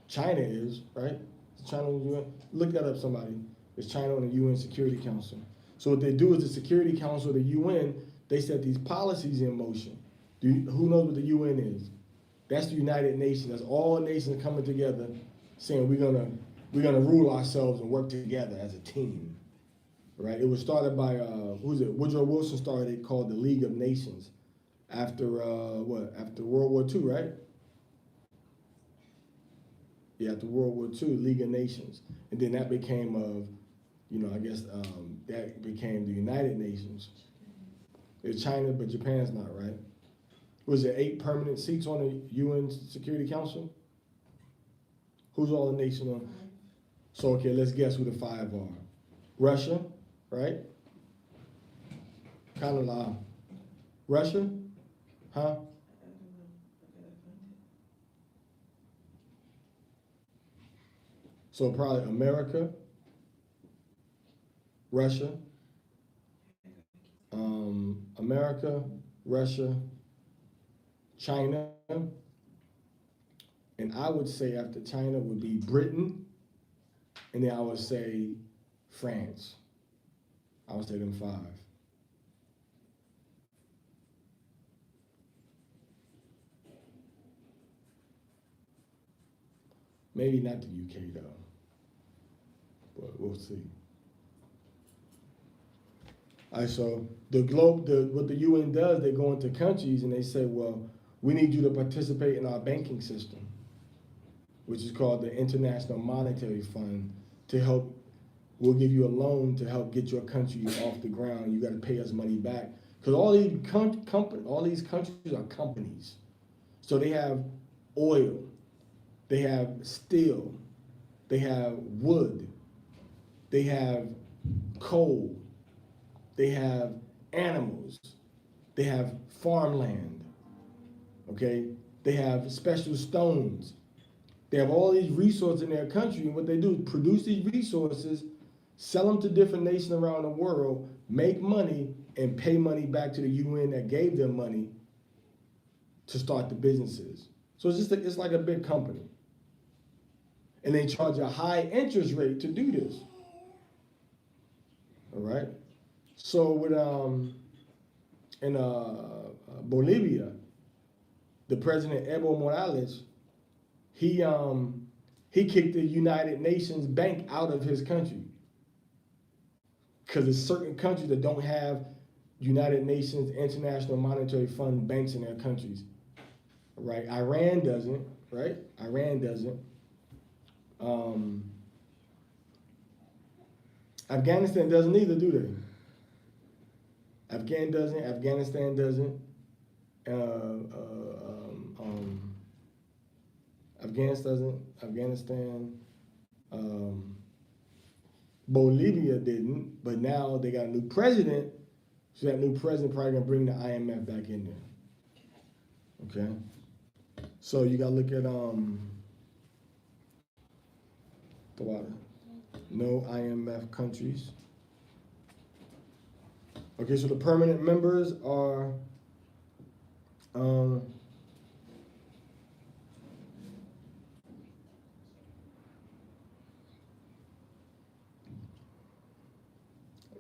S1: China is, right? Is China on the UN? Look that up, somebody. It's China on the UN Security Council. So what they do is the Security Council of the UN, they set these policies in motion. Who knows what the UN is? That's the United Nations. That's all nations coming together saying we're gonna rule ourselves and work together as a team. Right? It was started by Woodrow Wilson started it, called the League of Nations after after World War II, right? Yeah, after World War II, League of Nations. And then that became that became the United Nations. It's China, but Japan's not, right? Was there 8 permanent seats on the UN Security Council? Who's all the nations on? So, okay, let's guess who the 5 are. Russia, right? Kind of loud. Russia? Huh? So probably America, Russia, America, Russia, China, and I would say after China would be Britain, and then I would say France. I would say them 5. Maybe not the UK though, but we'll see. All right, so what the UN does, they go into countries and they say, well, we need you to participate in our banking system, which is called the International Monetary Fund, to help. We'll give you a loan to help get your country off the ground. You got to pay us money back, because all these countries are companies. So they have oil, they have steel, they have wood, they have coal, they have animals, they have farmland, okay? They have special stones. They have all these resources in their country, and what they do is produce these resources, sell them to different nations around the world, make money, and pay money back to the UN that gave them money to start the businesses. So it's like a big company. And they charge a high interest rate to do this. All right? So with in Bolivia, the president Evo Morales, he kicked the United Nations bank out of his country, because there's certain countries that don't have United Nations International Monetary Fund banks in their countries. Right? Iran doesn't. Right? Iran doesn't. Afghanistan doesn't either, do they? Afghanistan doesn't. Afghanistan. Bolivia didn't, but now they got a new president, so that new president probably gonna bring the IMF back in there. Okay? So you gotta look at the water. No IMF countries. Okay, so the permanent members are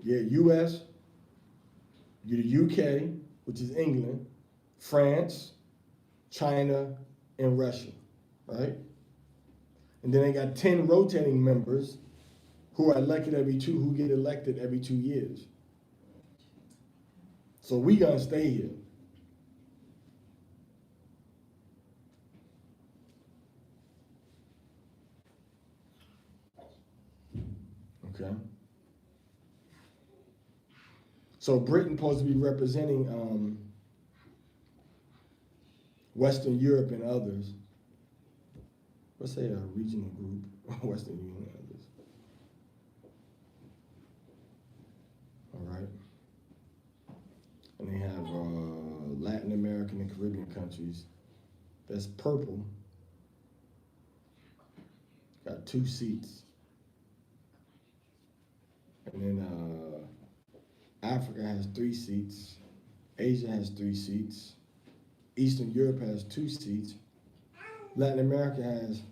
S1: US, the UK, which is England, France, China, and Russia, right? And then they got 10 rotating members who are elected who get elected every 2 years. So we gonna stay here. Okay. So Britain supposed to be representing Western Europe and others. Let's say a regional group, Western Union and others. All right. And they have Latin American and Caribbean countries. That's purple. Got 2 seats. And then Africa has 3 seats. Asia has 3 seats. Eastern Europe has 2 seats. Latin America has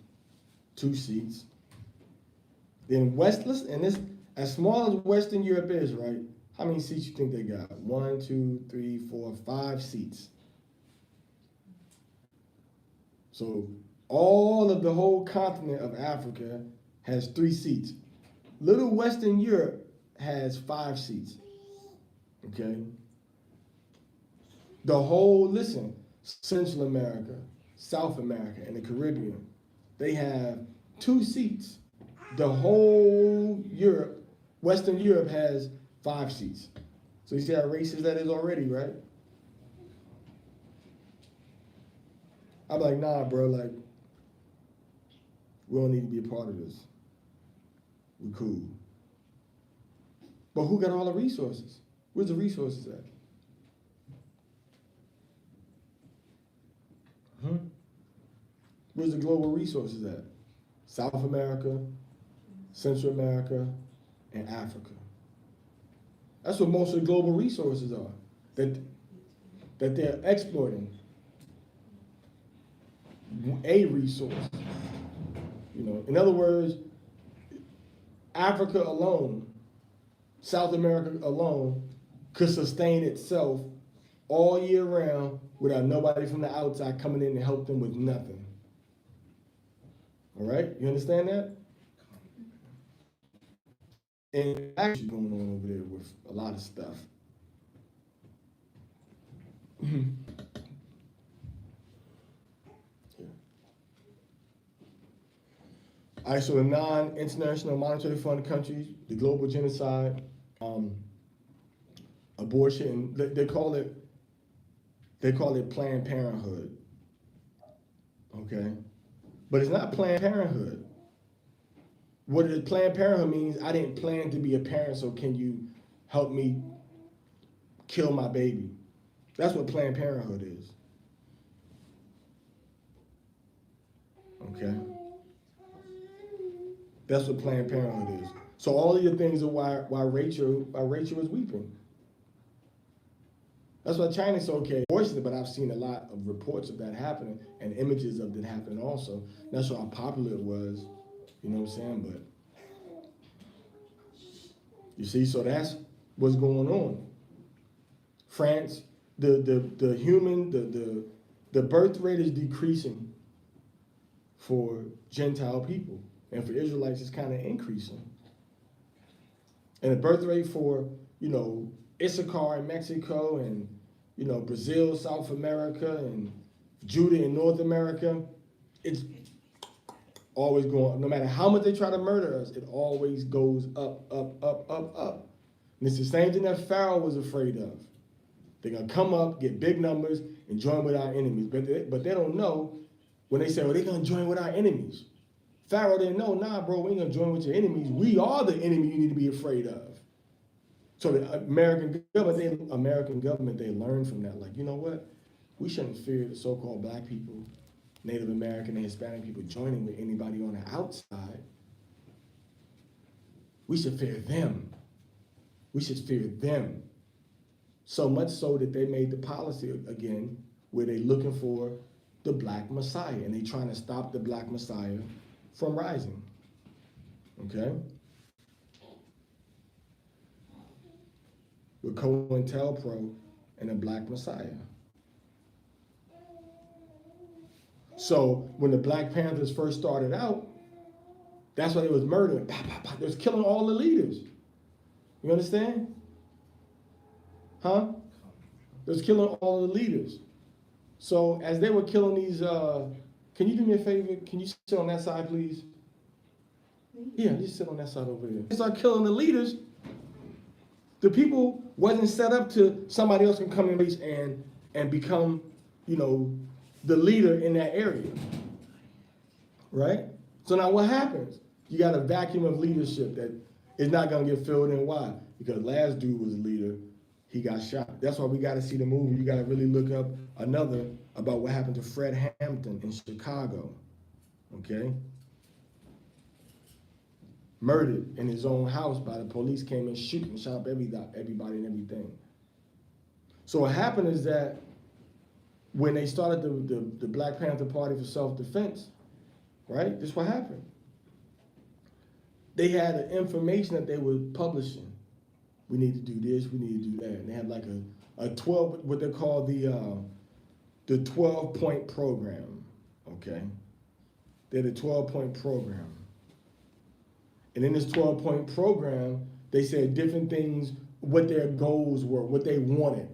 S1: 2 seats. Then as small as Western Europe is, right? How many seats you think they got? 1, 2, 3, 4, 5 seats. So all of the whole continent of Africa has 3 seats. Little Western Europe has 5 seats. Okay? Central America, South America, and the Caribbean, they have 2 seats. The whole Western Europe has 5 seats. So you see how racist that is already, right? I'm like, nah, bro, like, we don't need to be a part of this. We cool. But who got all the resources? Where's the resources at? Where's the global resources at? South America, Central America, and Africa. That's what most of the global resources are that they're exploiting. A resource. In other words, Africa alone, South America alone, could sustain itself all year round without nobody from the outside coming in to help them with nothing. All right? You understand that? And actually going on over there with a lot of stuff. Yeah. All right, so the non-international monetary fund countries, the global genocide, abortion, they call it Planned Parenthood. Okay? But it's not Planned Parenthood. What Planned Parenthood means, I didn't plan to be a parent, so can you help me kill my baby? That's what Planned Parenthood is. Okay? That's what Planned Parenthood is. So all of your things are why Rachel is weeping. That's why China's okay. Unfortunately, but I've seen a lot of reports of that happening and images of that happening also. That's how popular it was. You know what I'm saying? But you see, so that's what's going on. France, the birth rate is decreasing for Gentile people. And for Israelites, it's kind of increasing. And the birth rate for, Issachar in Mexico and, Brazil, South America, and Judah in North America, it's always going up. No matter how much they try to murder us, it always goes up, up, up, up, up. And it's the same thing that Pharaoh was afraid of. They're going to come up, get big numbers, and join with our enemies. But they don't know when they say, they're going to join with our enemies. Pharaoh didn't know, nah, bro, we ain't going to join with your enemies. We are the enemy you need to be afraid of. So the American government, they learned from that. Like, you know what? We shouldn't fear the so-called black people, Native American and Hispanic people joining with anybody on the outside. We should fear them. We should fear them. So much so that they made the policy again where they're looking for the black Messiah and they're trying to stop the black Messiah from rising. Okay? With COINTELPRO, and a black Messiah. So when the Black Panthers first started out, that's why they was murdering. Bah, bah, bah. They was killing all the leaders. You understand? Huh? They was killing all the leaders. So as they were killing these, can you do me a favor? Can you sit on that side, please? Yeah, just sit on that side over there. They start killing the leaders. The people wasn't set up to somebody else can come in and become, the leader in that area. Right? So now what happens? You got a vacuum of leadership that is not gonna get filled in. Why? Because last dude was a leader, he got shot. That's why we gotta see the movie. You gotta really look up another about what happened to Fred Hampton in Chicago. Okay? Murdered in his own house by the police, came and shot up everybody and everything. So what happened is that when they started the Black Panther Party for Self-Defense, right? This is what happened. They had the information that they were publishing. We need to do this, we need to do that. And they had like a 12, what they call the 12-point program, okay? They had a 12-point program. And in this 12-point program, they said different things, what their goals were, what they wanted.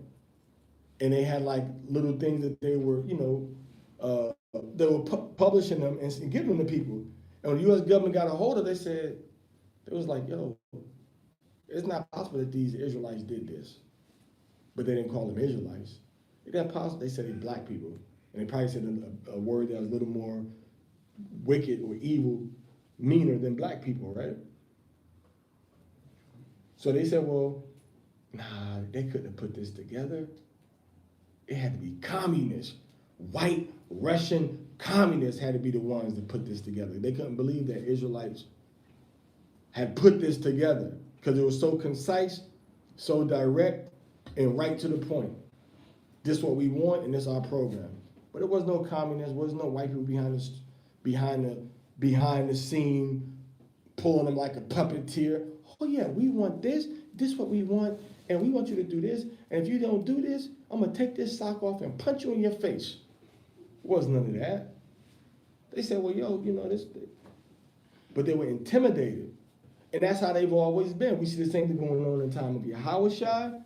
S1: And they had like little things that they were, they were publishing them and giving them to people. And when the U.S. government got a hold of it, they said, it was like, yo, it's not possible that these Israelites did this. But they didn't call them Israelites. It's not possible. They said they black people. And they probably said a word that was a little more wicked or evil, meaner than black people, right? So they said, well, nah, they couldn't have put this together. It had to be communists. White Russian communists had to be the ones that put this together. They couldn't believe that Israelites had put this together because it was so concise, so direct, and right to the point. This is what we want, and this is our program. But it was no communists, was no white people behind the scene, pulling them like a puppeteer. Oh yeah, we want this. This is what we want, and we want you to do this. And if you don't do this, I'm gonna take this sock off and punch you in your face. It wasn't none of that. They said, well, yo, this. But they were intimidated. And that's how they've always been. We see the same thing going on in the time of Yahushua.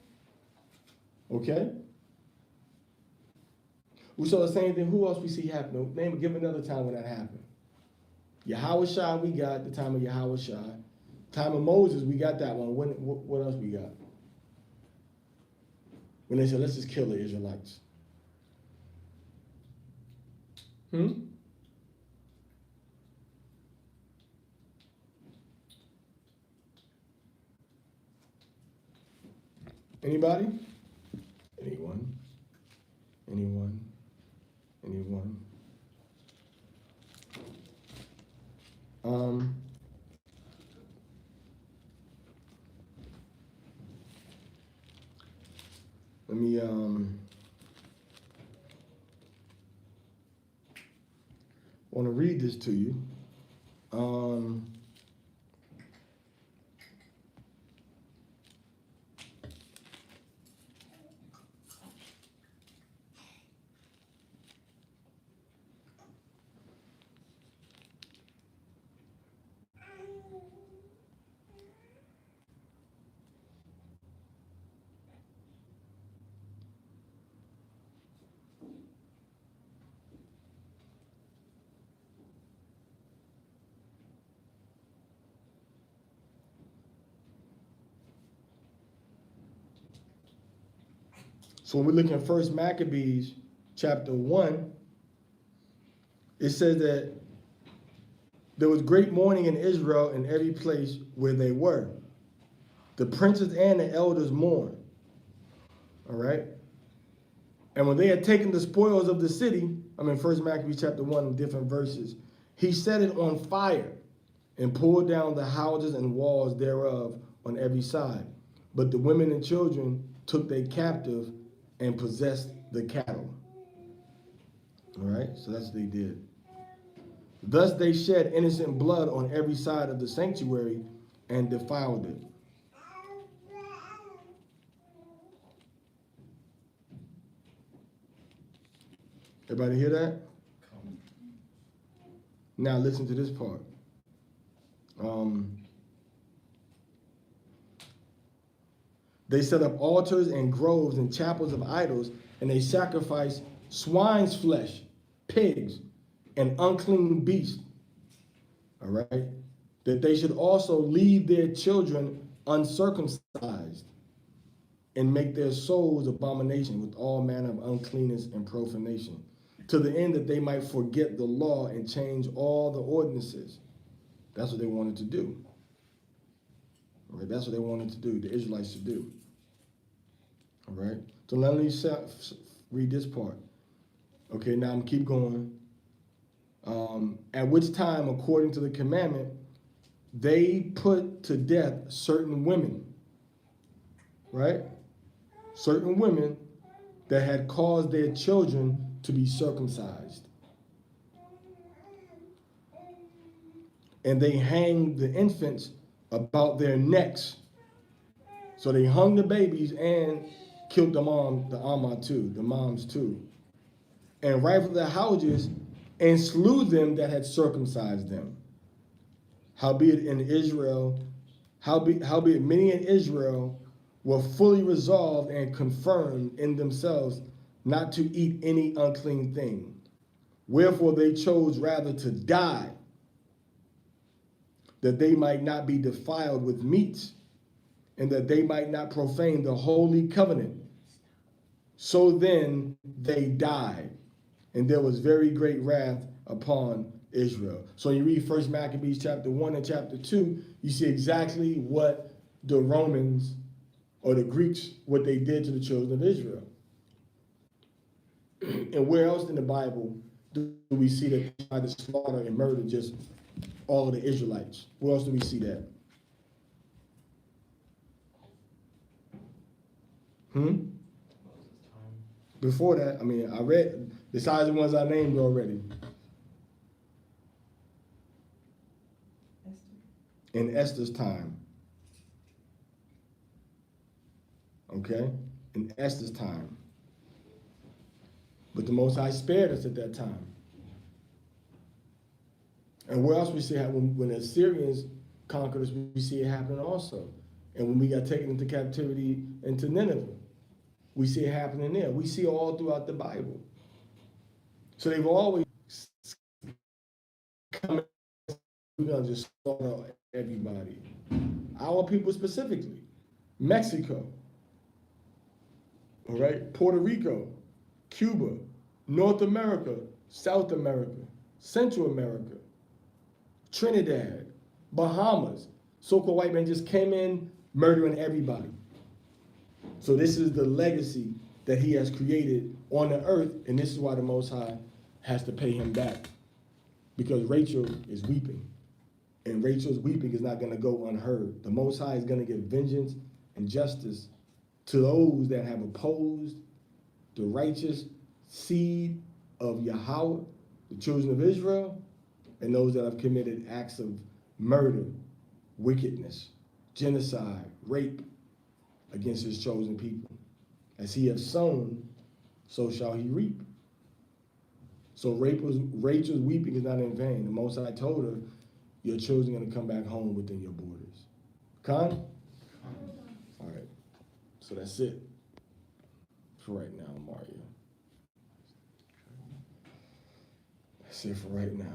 S1: Okay? We saw the same thing. Who else we see happen? Give another time when that happened. Yahushua, we got the time of Yahushua. Time of Moses, we got that one. What else we got? When they said, let's just kill the Israelites. Anybody? Anyone? Let me want to read this to you. So when we look at 1 Maccabees chapter 1, it says that there was great mourning in Israel in every place where they were. The princes and the elders mourned. All right? And when they had taken the spoils of the city, 1 Maccabees chapter 1 in different verses, he set it on fire and pulled down the houses and walls thereof on every side. But the women and children took they captive and possessed the cattle. All right, so that's what they did. Thus they shed innocent blood on every side of the sanctuary and defiled it. Everybody hear that? Now listen to this part. They set up altars and groves and chapels of idols, and they sacrifice swine's flesh, pigs, and unclean beasts. All right? That they should also leave their children uncircumcised and make their souls abomination with all manner of uncleanness and profanation, to the end that they might forget the law and change all the ordinances. That's what they wanted to do. All right, that's what they wanted to do, the Israelites to do. All right, so let me read this part. Okay, now I'm keep going. At which time, according to the commandment, they put to death certain women, right? Certain women that had caused their children to be circumcised. And they hanged the infants about their necks. So they hung the babies and killed the moms too. And rifled their houses and slew them that had circumcised them. Howbeit many in Israel were fully resolved and confirmed in themselves not to eat any unclean thing. Wherefore they chose rather to die, that they might not be defiled with meats, and that they might not profane the holy covenant. So then they died, and there was very great wrath upon Israel. So you read 1 Maccabees chapter 1 and chapter 2, you see exactly what the Romans or the Greeks, what they did to the children of Israel. And where else in the Bible do we see that they tried to slaughter and murder just all of the Israelites? Where else do we see that? Before that, I read, besides the ones I named already. In Esther's time. Okay? In Esther's time. But the Most High spared us at that time. And where else we see it when the Assyrians conquered us, we see it happen also. And when we got taken into captivity into Nineveh, we see it happening there. We see it all throughout the Bible. So they've always come in, we're going to just slaughter everybody. Our people specifically. Mexico, all right? Puerto Rico, Cuba, North America, South America, Central America, Trinidad, Bahamas. So-called white men just came in murdering everybody. So this is the legacy that he has created on the earth, and this is why the Most High has to pay him back. Because Rachel is weeping, and Rachel's weeping is not going to go unheard. The Most High is going to give vengeance and justice to those that have opposed the righteous seed of Yahweh, the children of Israel, and those that have committed acts of murder, wickedness, genocide, rape against his chosen people. As he has sown, so shall he reap. So Rachel's weeping is not in vain. The Most High told her, your children are going to come back home within your borders. Con? All right. So that's it for right now, Mario. That's it for right now.